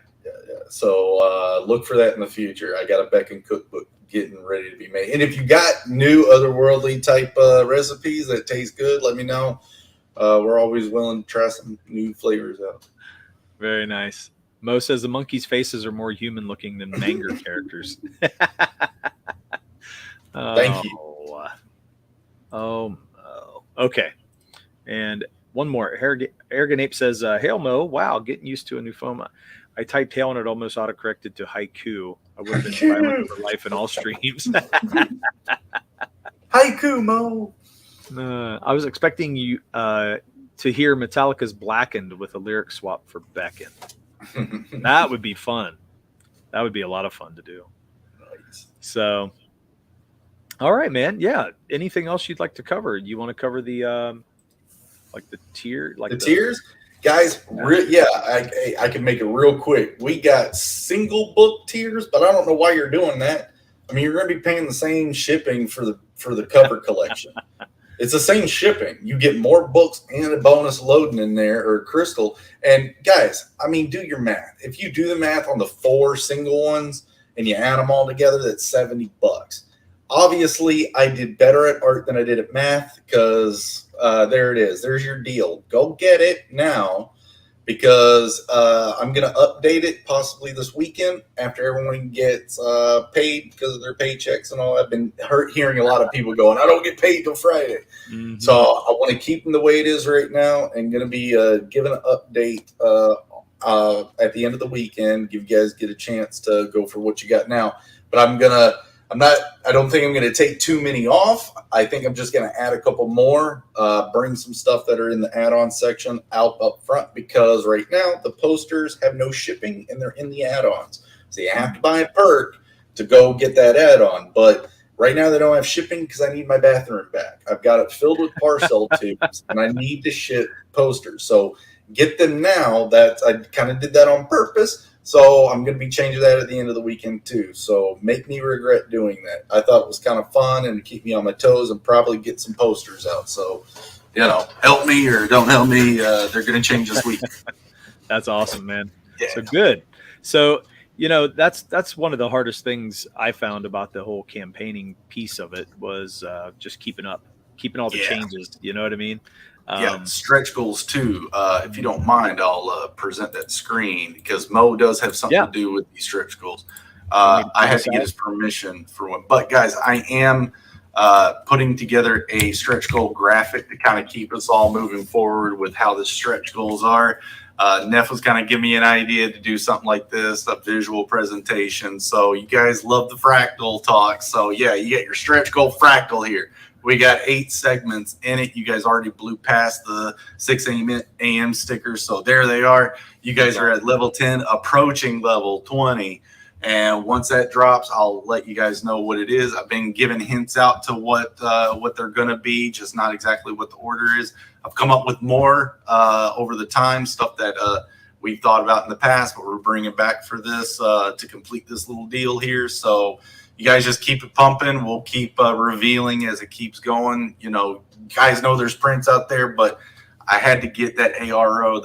So look for that in the future. I got a Beckoned cookbook getting ready to be made. And if you got new otherworldly type recipes that taste good, let me know. We're always willing to try some new flavors out. Very nice. Mo says the monkey's faces are more human looking than manga characters. Thank you. Oh, okay. And one more. Arrogant Ape says, hail Mo. Wow, getting used to a new phone. I typed hail and it almost autocorrected to haiku. I would have been silent for life in all streams. Haiku, Mo. I was expecting you to hear Metallica's Blackened with a lyric swap for Beckoned. That would be fun. That would be a lot of fun to do. Nice. So, all right, man. Yeah. Anything else you'd like to cover? You want to cover the like the tier, like the tiers, guys? I can make it real quick. We got single book tiers, but I don't know why you're doing that. I mean, you're going to be paying the same shipping for the cover collection. It's the same shipping. You get more books and a bonus loading in there or crystal. And guys, I mean, do your math. If you do the math on the 4 single ones and you add them all together, that's $70. Obviously, I did better at art than I did at math because there it is. There's your deal. Go get it now because I'm going to update it possibly this weekend after everyone gets paid because of their paychecks and all. I've been hearing a lot of people going, I don't get paid till Friday. Mm-hmm. So I want to keep them the way it is right now and going to be giving an update at the end of the weekend. Give you guys get a chance to go for what you got now. But I don't think I'm going to take too many off. I think I'm just going to add a couple more, bring some stuff that are in the add-on section out up front because right now the posters have no shipping and they're in the add-ons. So you have to buy a perk to go get that add-on. But right now they don't have shipping because I need my bathroom back. I've got it filled with parcel tubes and I need to ship posters. So get them now. I kind of did that on purpose. So I'm going to be changing that at the end of the weekend too. So make me regret doing that. I thought it was kind of fun and keep me on my toes and probably get some posters out. So, help me or don't help me. They're going to change this week. That's awesome, man. Yeah. So good. So, that's one of the hardest things I found about the whole campaigning piece of it was just keeping all the changes. You know what I mean? Stretch goals too. If you don't mind, I'll present that screen because Mo does have something to do with these stretch goals. I have to get his permission for one. But guys, I am putting together a stretch goal graphic to kind of keep us all moving forward with how the stretch goals are. Neff was kind of giving me an idea to do something like this, a visual presentation. So you guys love the fractal talk. So yeah, you get your stretch goal fractal here. We got 8 segments in it. You guys already blew past the 6 a.m. stickers. So there they are. You guys are at level 10, approaching level 20. And once that drops, I'll let you guys know what it is. I've been giving hints out to what they're going to be, just not exactly what the order is. I've come up with more over the time, stuff that we've thought about in the past, but we're bringing back for this to complete this little deal here. So you guys just keep it pumping. We'll keep revealing as it keeps going. You know, guys know there's prints out there, but I had to get that ARO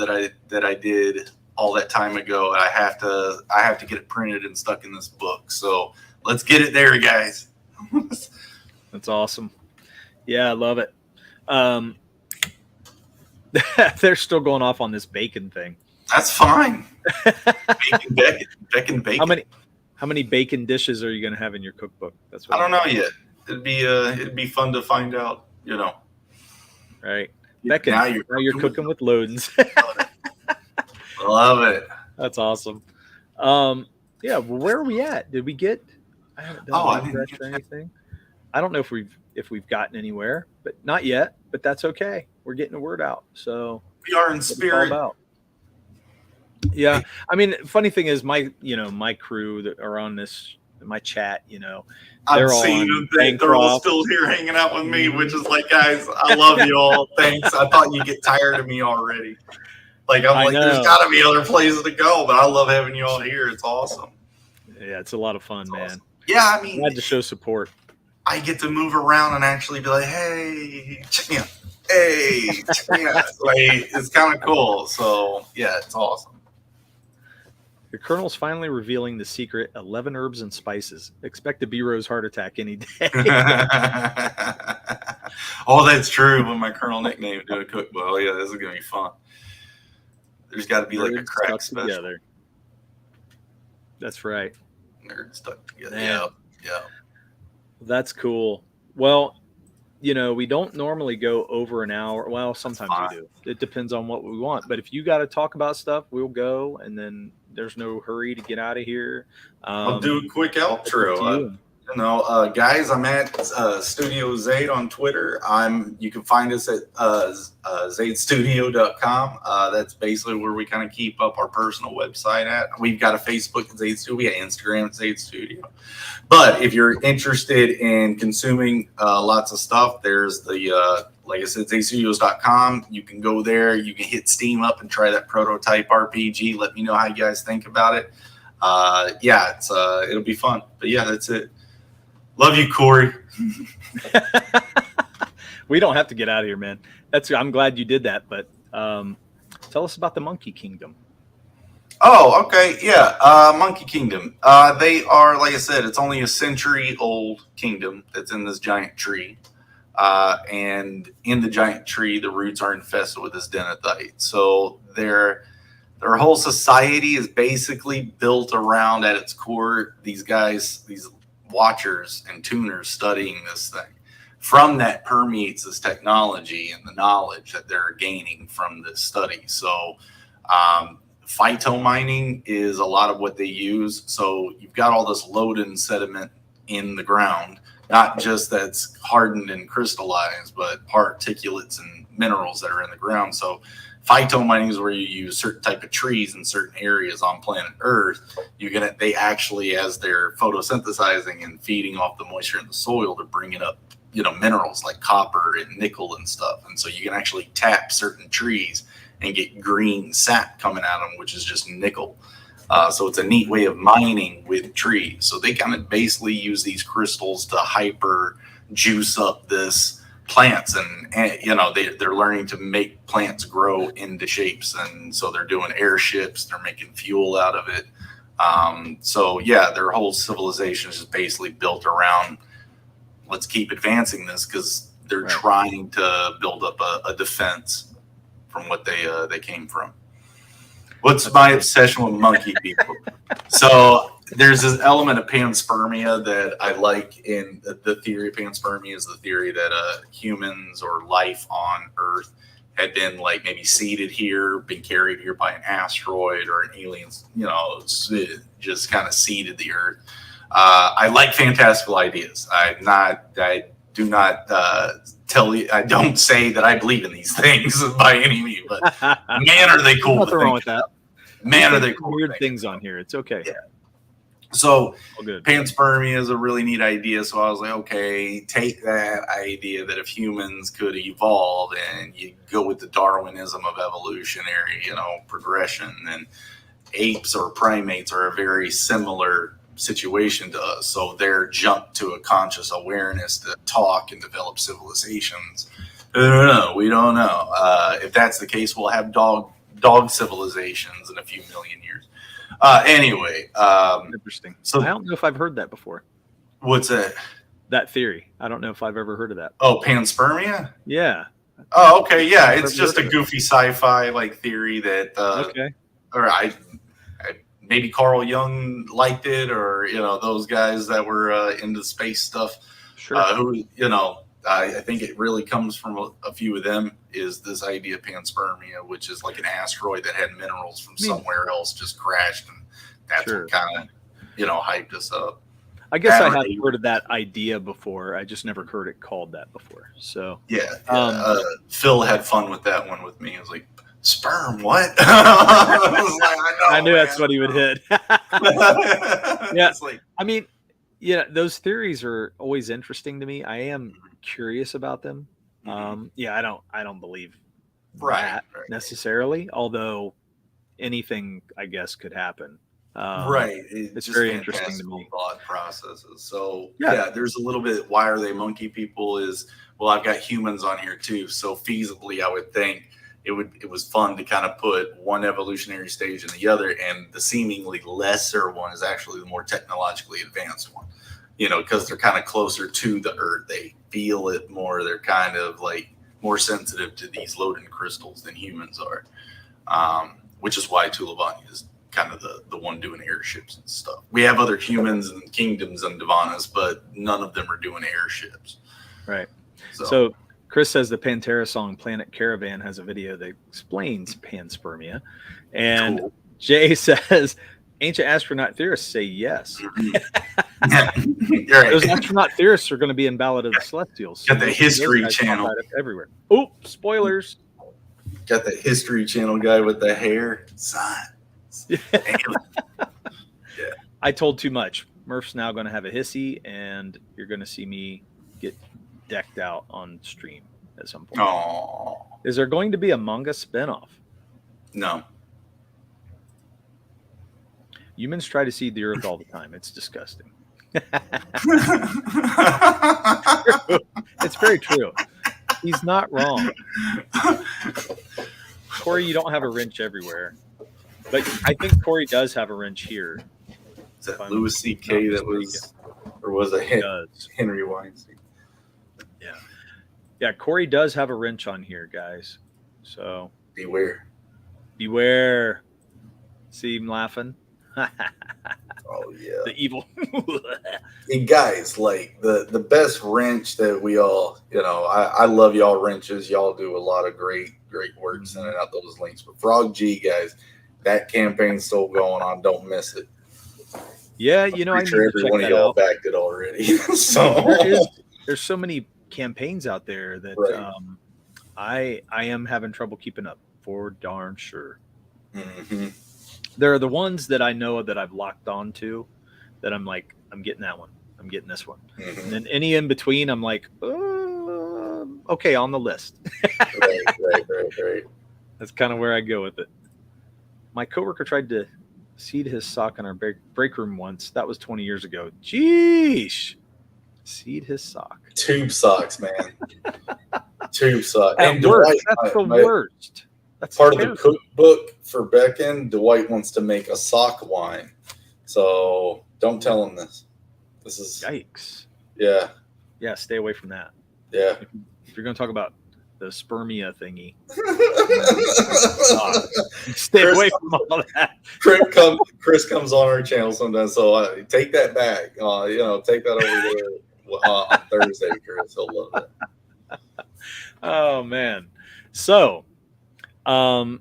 that I did all that time ago. I have to get it printed and stuck in this book. So let's get it there, guys. That's awesome. Yeah, I love it. They're still going off on this bacon thing. That's fine. Bacon. How many bacon dishes are you going to have in your cookbook? That's what I don't know yet. It'd be fun to find out. You know. Right. Beckoned. Now you're cooking with loads. Love it. That's awesome. Yeah. Well, where are we at? Did we get? I haven't done or anything. I don't know if we've gotten anywhere, but not yet. But that's okay. We're getting the word out. So we are in spirit. Yeah. I mean, funny thing is, my crew that are on this, my chat, I've seen them. They're all still here hanging out with me, which is like, guys, I love you all. Thanks. I thought you'd get tired of me already. Like, there's got to be other places to go, but I love having you all here. It's awesome. Yeah, it's a lot of fun, man. Awesome. Yeah, I mean, glad to show support. I get to move around and actually be like, hey, champ, hey, champ. Like, it's kind of cool. So, yeah, it's awesome. The Colonel's finally revealing the secret 11 herbs and spices. Expect a B-Rose heart attack any day. Oh, that's true. When my Colonel nickname do a cookbook. Oh, yeah, this is going to be fun. There's got to be like a crack special. Together. That's right. Nerds stuck together. Man. Yeah. That's cool. Well, we don't normally go over an hour. Well, sometimes we do. It depends on what we want. But if you got to talk about stuff, we'll go. And then there's no hurry to get out of here. I'll do a quick outro. Guys, I'm at Studio Zaid on Twitter. You can find us at zaidstudio.com. That's basically where we kind of keep up our personal website at. We've got a Facebook at Zaid Studio. We got Instagram at Zaid Studio. But if you're interested in consuming lots of stuff, there's the like I said, zaidstudios.com. You can go there. You can hit Steam up and try that prototype RPG. Let me know how you guys think about it. It'll be fun. But yeah, that's it. Love you, Corey. We don't have to get out of here, man. I'm glad you did that. But tell us about the Monkey Kingdom. Oh, okay. Yeah. Monkey Kingdom. They are, like I said, it's only a century-old kingdom that's in this giant tree. And in the giant tree, the roots are infested with this denethite. So their whole society is basically built around, at its core, these guys, these watchers and tuners studying this thing. From that permeates this technology and the knowledge that they're gaining from this study. So phytomining is a lot of what they use. So you've got all this loaded sediment in the ground, not just that's hardened and crystallized, but particulates and minerals that are in the ground. So phytomining is where you use certain type of trees in certain areas on planet Earth. They actually, as they're photosynthesizing and feeding off the moisture in the soil, they're bringing up, minerals like copper and nickel and stuff. And so you can actually tap certain trees and get green sap coming out of them, which is just nickel. So it's a neat way of mining with trees. So they kind of basically use these crystals to hyper juice up this plants, and they're learning to make plants grow into shapes. And so they're doing airships, they're making fuel out of it. Their whole civilization is just basically built around, let's keep advancing this, because they're trying to build up a defense from what they came from. What's my obsession with monkey people? So there's this element of panspermia that I like in the theory of panspermia is the theory that humans or life on Earth had been like maybe seeded here, been carried here by an asteroid or an alien, just kind of seeded the Earth. I like fantastical ideas. I do not tell you. I don't say that I believe in these things by any means, but man, are they cool! Nothing wrong with that. Man, are they cool! Weird things on here. It's okay. Yeah. So good. Panspermia is a really neat idea. So I was like, okay, take that idea that if humans could evolve and you go with the Darwinism of evolutionary, progression, then apes or primates are a very similar situation to us. So their jump to a conscious awareness to talk and develop civilizations. We don't know. If that's the case, we'll have dog civilizations in a few million years. Anyway, interesting. So I don't know if I've heard that before. What's that? That theory. I don't know if I've ever heard of that. Oh, panspermia? Yeah. Oh, okay. Yeah, it's just a goofy sci-fi like theory that. Okay. Or I maybe Carl Jung liked it, or those guys that were into space stuff. Sure. Who I think it really comes from a few of them, is this idea of panspermia, which is like an asteroid that had minerals from somewhere else just crashed, and that's what kind of hyped us up. I guess I have heard of that idea before. I just never heard it called that before. So Phil had fun with that one with me. I was like, sperm, what? I knew that's what he would hit. Yeah, like, I mean, those theories are always interesting to me. I am curious about them. I don't believe that necessarily, although anything I guess could happen. It's just very interesting to me. Thought processes. So there's a little bit. Why are they monkey people? I've got humans on here too. So feasibly, I would think it was fun to kind of put one evolutionary stage in the other, and the seemingly lesser one is actually the more technologically advanced one. Because they're kind of closer to the Earth. They feel it more. They're kind of like more sensitive to these loaded crystals than humans are, which is why Tulavani is kind of the one doing airships and stuff. We have other humans and kingdoms and Divanas, but none of them are doing airships. Right. So Chris says the Pantera song Planet Caravan has a video that explains panspermia. And cool. Jay says ancient astronaut theorists say yes. Right. Those astronaut theorists are going to be in Ballad of the Celestials. Got the History Channel everywhere. Oh, spoilers. Got the History Channel guy with the hair. Science. I told too much. Murph's now going to have a hissy, and you're going to see me get decked out on stream at some point. Aww. Is there going to be a manga spinoff? No. Humans try to seed the earth all the time. It's disgusting. It's very true. He's not wrong. Corey, you don't have a wrench everywhere. But I think Corey does have a wrench here. Is that Louis C.K. that was, or was it Henry Weinstein? Yeah. Yeah, Corey does have a wrench on here, guys. So beware. See him laughing? Oh yeah, the evil. Hey guys, like the best wrench that we all, I love y'all wrenches. Y'all do a lot of great work sending out those links. But Frog G, guys, that campaign's still going on. Don't miss it. Yeah, I need sure every one of y'all backed it already. So there's so many campaigns out there that I am having trouble keeping up, for darn sure. Mm-hmm. There are the ones that I know that I've locked on to that I'm like, I'm getting that one. I'm getting this one. Mm-hmm. And then any in between, I'm like, okay, on the list. Right. That's kind of where I go with it. My coworker tried to seed his sock in our break room once. That was 20 years ago. Jeesh. Seed his sock. Tube socks, man. Tube socks. And Dwight, that's the worst. That's part of the cookbook for Beckoned. Dwight wants to make a sock wine. So don't tell him this. This is yikes. Yeah. Yeah, stay away from that. Yeah. If you're going to talk about spermia thingy. Stay away from all that. Chris comes on our channel sometimes, so take that back. Take that over there on Thursday, Chris. He'll love it. Oh man. So that's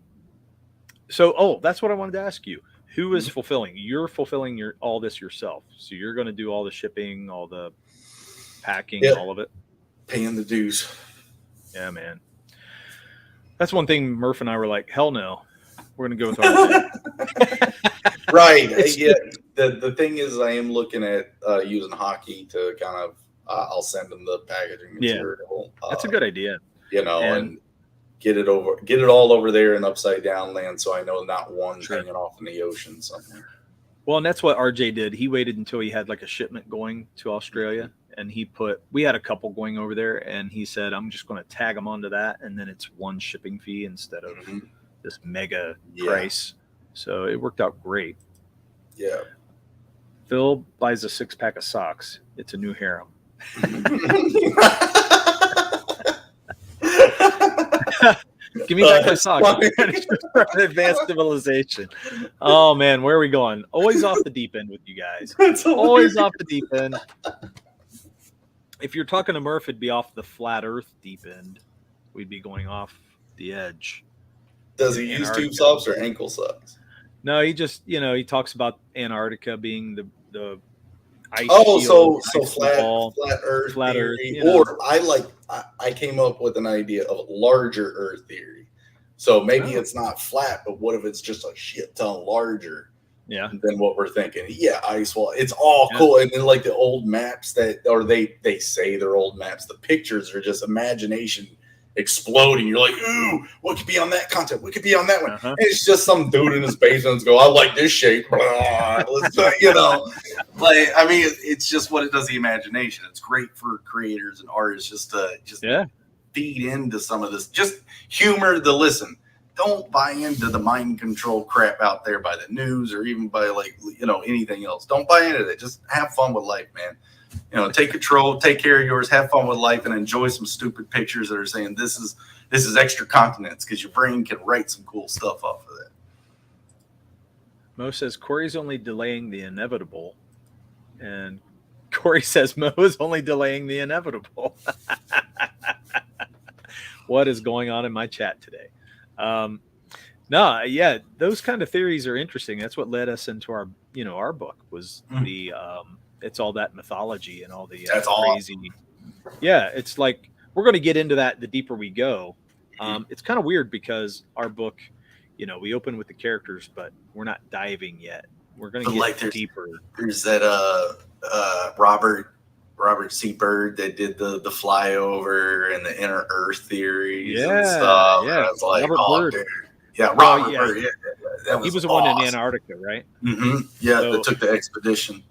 what I wanted to ask you. Who is fulfilling? You're fulfilling all this yourself. So you're going to do all the shipping, all the packing, all of it. Paying the dues. Yeah, man. That's one thing Murph and I were like, hell no. We're going to go with our Right. Yeah. The thing is, I am looking at using hockey to kind of, I'll send them the packaging material. That's a good idea. And get it all over there in upside down land, so I know not one hanging off in the ocean somewhere. Well, and that's what RJ did. He waited until he had like a shipment going to Australia, and we had a couple going over there, and he said, I'm just going to tag them onto that, and then it's one shipping fee instead of this mega price. So it worked out great. Yeah. Phil buys a 6-pack of socks. It's a new harem. Give me back my socks. Advanced civilization. Oh man, where are we going? Always off the deep end with you guys. Always off the deep end. If you're talking to Murph, it'd be off the flat Earth deep end. We'd be going off the edge. Does he use tube socks or ankle socks? No, he just he talks about Antarctica being the ice shield, so flat Earth theory. Or I came up with an idea of larger Earth theory. So maybe it's not flat, but what if it's just a shit ton larger? Yeah. Than what we're thinking. Yeah, ice wall. It's all cool. And then like the old maps they say they're old maps. The pictures are just imagination exploding. You're like, ooh, what could be on that content? What could be on that one? And it's just some dude in his basement go, I like this shape. It's just what it does the imagination. It's great for creators and artists just to feed into some of this. Just humor the listen. Don't buy into the mind control crap out there by the news or even by anything else. Don't buy into it. Just have fun with life, man. Take control, take care of yours, have fun with life, and enjoy some stupid pictures that are saying this is extra continents, because your brain can write some cool stuff off of that. Mo says Corey's only delaying the inevitable, and Corey says Mo is only delaying the inevitable. What is going on in my chat today? Those kind of theories are interesting. That's what led us into our book was the it's all that mythology and all the crazy. Awesome. Yeah, it's like we're going to get into that the deeper we go. It's kind of weird because our book, we open with the characters, but we're not diving yet. We're going to get deeper. There's that Robert Seabird that did the flyover and the inner Earth theories and stuff. Yeah, it's like Robert Bird. Robert Bird. Yeah, he was the one in Antarctica, right? Mm-hmm. Yeah, that took the expedition.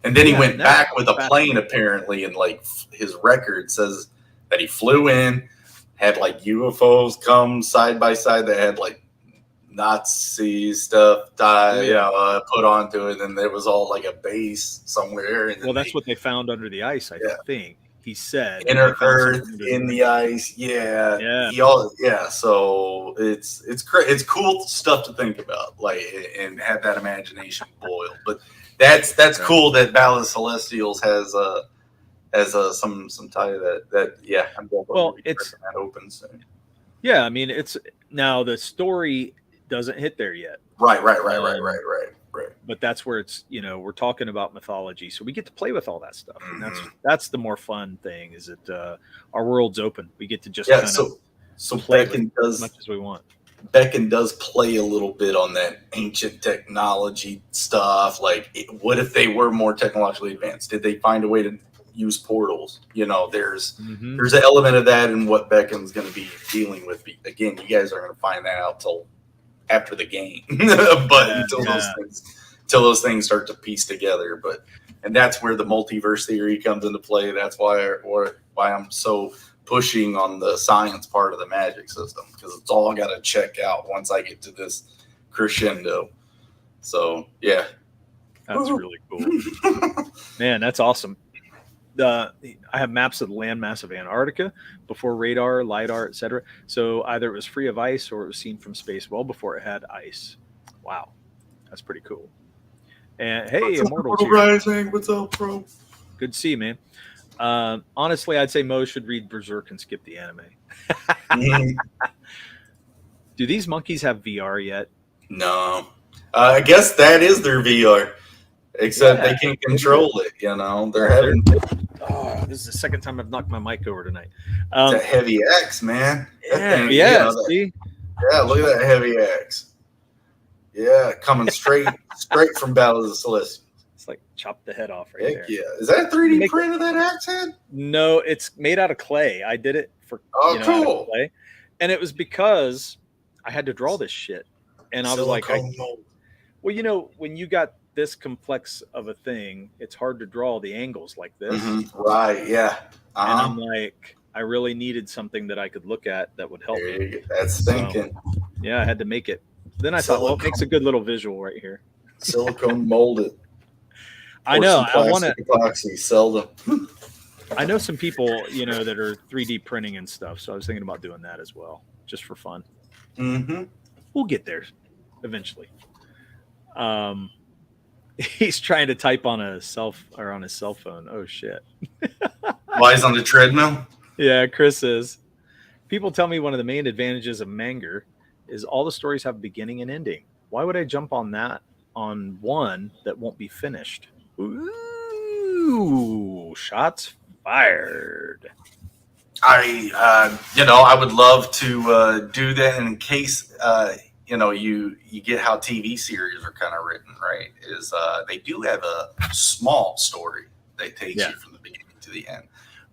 And then he went back with a plane, apparently, and like his record says that he flew in, had like UFOs come side by side that had like Nazi stuff put onto it, and there was all like a base somewhere. And that's what they found under the ice, I think. He said inner Earth in the ice. Yeah. So it's cool stuff to think about, and have that imagination boil. But that's cool that Battle of the Celestials has some tie to that. I'm going it's that open soon. Yeah, I mean it's now the story doesn't hit there yet. Right. But that's where it's we're talking about mythology, so we get to play with all that stuff, and that's the more fun thing. Is that our world's open? We get to just so play Beckoned does as much as we want. Beckoned does play a little bit on that ancient technology stuff. Like, what if they were more technologically advanced? Did they find a way to use portals? There's an element of that in what Beckoned's going to be dealing with. Again, you guys aren't going to find that out till after the game, but until those things start to piece together. And that's where the multiverse theory comes into play. That's why I'm so pushing on the science part of the magic system, because it's all got to check out once I get to this crescendo. So yeah, that's really cool. Man, that's awesome. I have maps of the landmass of Antarctica before radar, lidar, etc. So either it was free of ice or it was seen from space well before it had ice. Wow, that's pretty cool. And hey, Immortals here. Rising? What's up, bro? Good to see you, man. Honestly, I'd say Mo should read Berserk and skip the anime. Do these monkeys have VR yet? No. I guess that is their VR. Except they can't control it, you know. They're having Oh, this is the second time I've knocked my mic over tonight. it's a heavy axe, man. Yeah, see? Yeah, look at that heavy axe. Yeah, coming straight from Battle of the Celestials. It's like chop the head off right there. Yeah. Is that a 3D print of that axe head? No, it's made out of clay. I did it for out of clay. And it was because I had to draw this shit. And I was like, well, when you got this complex of a thing, it's hard to draw the angles like this. Mm-hmm. Right, yeah. And I'm like, I really needed something that I could look at that would help me. That's thinking. So, yeah, I had to make it. Then I thought, well, it makes a good little visual right here. Silicone molded. I know. I want to epoxy, sell them. I know some people, that are 3D printing and stuff. So I was thinking about doing that as well, just for fun. Mm-hmm. We'll get there eventually. He's trying to type on his cell phone. Oh shit! Why he's on the treadmill? Yeah, Chris is. People tell me one of the main advantages of manga is all the stories have a beginning and ending. Why would I jump on that on one that won't be finished? Ooh, shots fired. I would love to do that in case you get how TV series are kind of written, right? Is they do have a small story that takes you from the beginning to the end.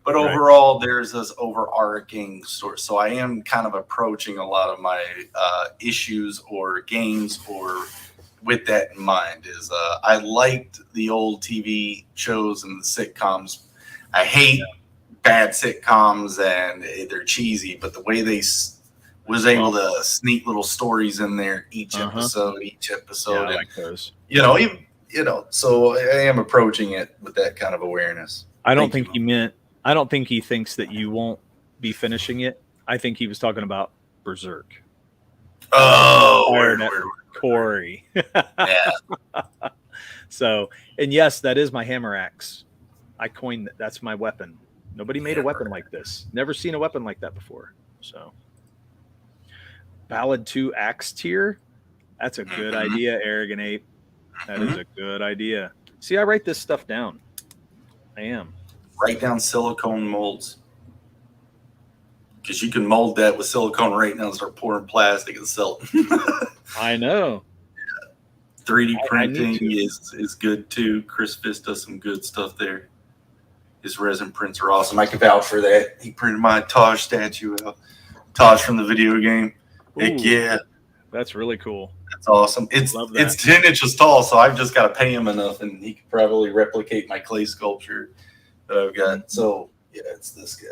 But overall, there's this overarching story. So I am kind of approaching a lot of my issues or games or with that in mind is I liked the old TV shows and the sitcoms. I hate bad sitcoms and they're cheesy, but the way they was able to sneak little stories in there each episode. Yeah, I like those. So I am approaching it with that kind of awareness. I don't think he thinks that you won't be finishing it. I think he was talking about Berserk. Oh, word. Corey. Yeah. So, and yes, that is my hammer axe. I coined that. That's my weapon. Nobody made a weapon like this. Never seen a weapon like that before. So, Ballad 2 axe tier. That's a good idea, Arrogant Ape. That is a good idea. See, I write this stuff down. I am. Write down silicone molds. Because you can mold that with silicone right now and start pouring plastic and sell it. I know. 3D printing is good too. Chris Fisk does some good stuff there. His resin prints are awesome. I can vouch for that. He printed my Taj statue out. Taj from the video game. Heck yeah. That's really cool. That's awesome. It's 10 inches tall, so I've just got to pay him enough, and he could probably replicate my clay sculpture that I've got. So, yeah, it's this guy.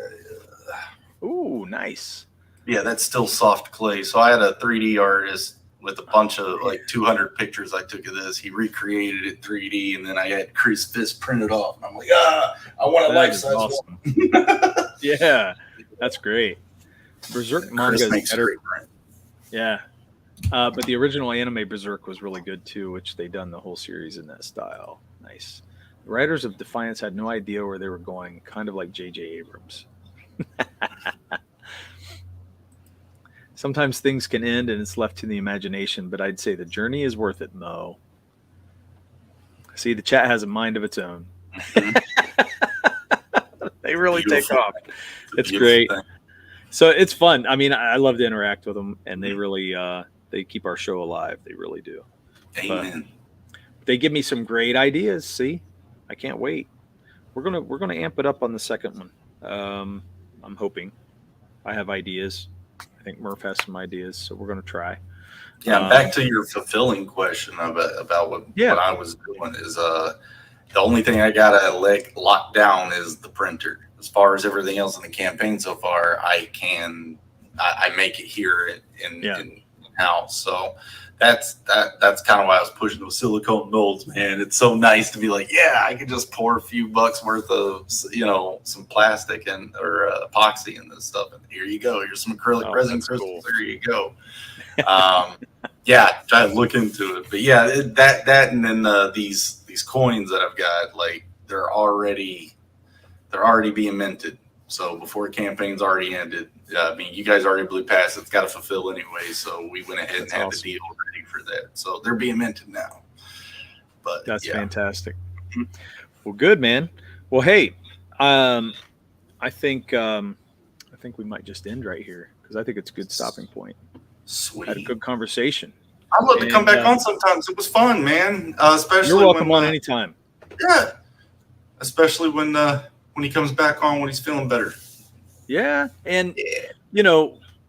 Ooh, nice. Yeah, that's still soft clay. So I had a 3D artist with a bunch of 200 pictures I took of this. He recreated it 3D, and then I had Chris Fisk printed off. And I'm like, I want a life-size awesome. Yeah, that's great. Berserk manga is better. Yeah. But the original anime Berserk was really good too, which they done the whole series in that style. Nice. The writers of Defiance had no idea where they were going, kind of like J.J. Abrams. Sometimes things can end and it's left to the imagination, but I'd say the journey is worth it, Mo. See, the chat has a mind of its own. They really take off. It's great. So it's fun. I mean, I love to interact with them, and they really they keep our show alive. They really do. Amen. But they give me some great ideas. See, I can't wait. We're gonna amp it up on the second one. I'm hoping. I have ideas. I think Murph has some ideas, so we're gonna try. Yeah, back to your fulfilling question about what I was doing is the only thing I gotta lock down is the printer. As far as everything else in the campaign so far, I make it here in house. So that's kind of why I was pushing those silicone molds, man. It's so nice to be like, yeah, I could just pour a few bucks worth of, some plastic and or epoxy and this stuff, and here you go. Here's some acrylic resin crystals. Cool. There you go. Yeah, try to look into it. But yeah, that and then these coins that I've got, like they're already being minted. So before the campaign's already ended, I mean, you guys already blew past it. It's got to fulfill anyway. So we went ahead and had the deal ready for that. So they're being minted now. But that's fantastic. Well, good, man. Well, hey, I think we might just end right here because I think it's a good stopping point. Sweet. Had a good conversation. I'd love to come back on sometimes. It was fun, man. Especially you're welcome on anytime. Yeah. Especially when he comes back on when he's feeling better. Yeah. And,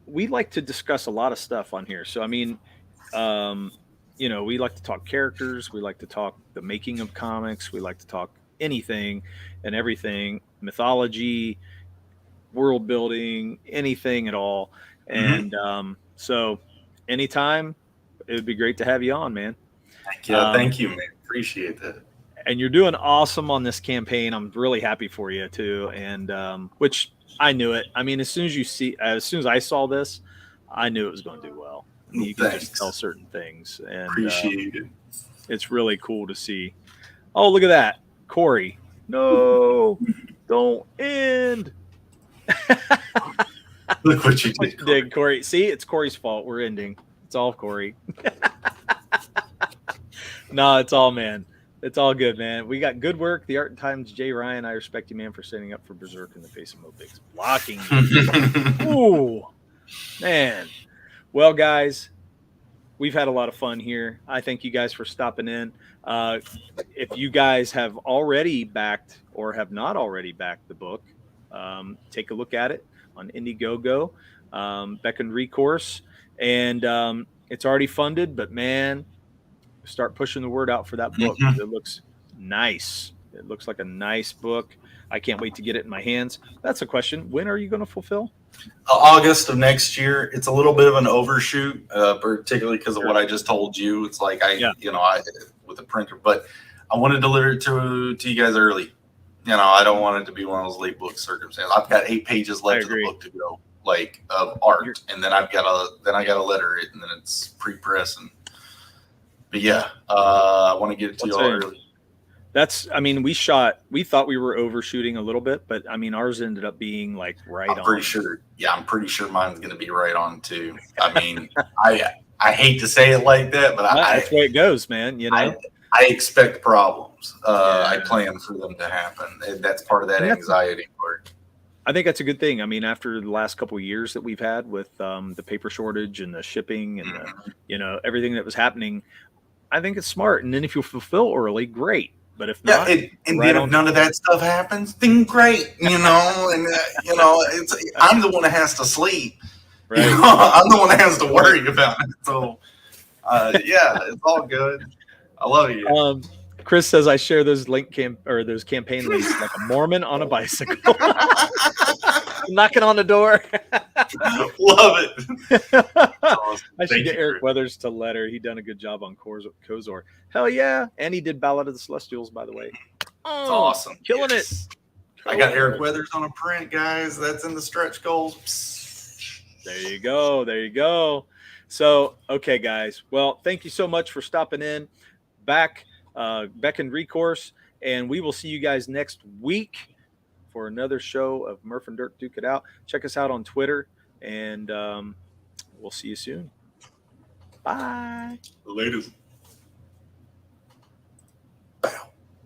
we like to discuss a lot of stuff on here. So, I mean, we like to talk characters. We like to talk the making of comics. We like to talk anything and everything, mythology, world building, anything at all. And so anytime, it would be great to have you on, man. Thank you, man. Appreciate that. And you're doing awesome on this campaign. I'm really happy for you too. And which I knew it. I mean, as soon as I saw this, I knew it was going to do well. I mean, you can just tell certain things. And appreciate it. It's really cool to see. Oh, look at that. Corey. No, don't end. Look what you did, Corey. See, it's Corey's fault. We're ending. It's all Corey. No, it's all, man. It's all good, man. We got good work. The Art and Times, Jay Ryan. I respect you, man, for standing up for Berserk in the face of Mobigs. Blocking you. Ooh, man. Well, guys, we've had a lot of fun here. I thank you guys for stopping in. If you guys have already backed or have not already backed the book, take a look at it on Indiegogo, Beckoned Recourse. And it's already funded, but, man, start pushing the word out for that book. It looks nice. It looks like a nice book. I can't wait to get it in my hands. That's a question. When are you going to fulfill? August of next year. It's a little bit of an overshoot, particularly because of what I just told you. It's like I with the printer, but I want to deliver it to you guys early. I don't want it to be one of those late book circumstances. I've got 8 pages left of the book to go, like of art, and then I got to letter it, and then it's pre-press But yeah, I want to get it to you all early. We thought we were overshooting a little bit, but I mean, ours ended up being like right on. I'm pretty sure mine's going to be right on too. I mean, I hate to say it like that, but that's the way it goes, man. I expect problems. I plan for them to happen. And that's part of that anxiety part. I think that's a good thing. I mean, after the last couple of years that we've had with the paper shortage and the shipping and everything that was happening, I think it's smart. And then if you fulfill early, great. But if not, if none of that stuff happens, then great. I'm the one that has to sleep. Right. I'm the one that has to worry about it. So, it's all good. I love you. Chris says I share those those campaign links like a Mormon on a bicycle, knocking on the door. Love it. Awesome. I should get Eric Weathers to letter. He done a good job on Kozor. Hell yeah! And he did Ballad of the Celestials, by the way. It's awesome. Killing it. I got Eric Weathers on a print, guys. That's in the stretch goals. There you go. So, okay, guys. Well, thank you so much for stopping in. Back. Beckoned Recourse, and we will see you guys next week for another show of Murph and Dirk Duke It Out. Check us out on Twitter, and we'll see you soon. Bye. Later.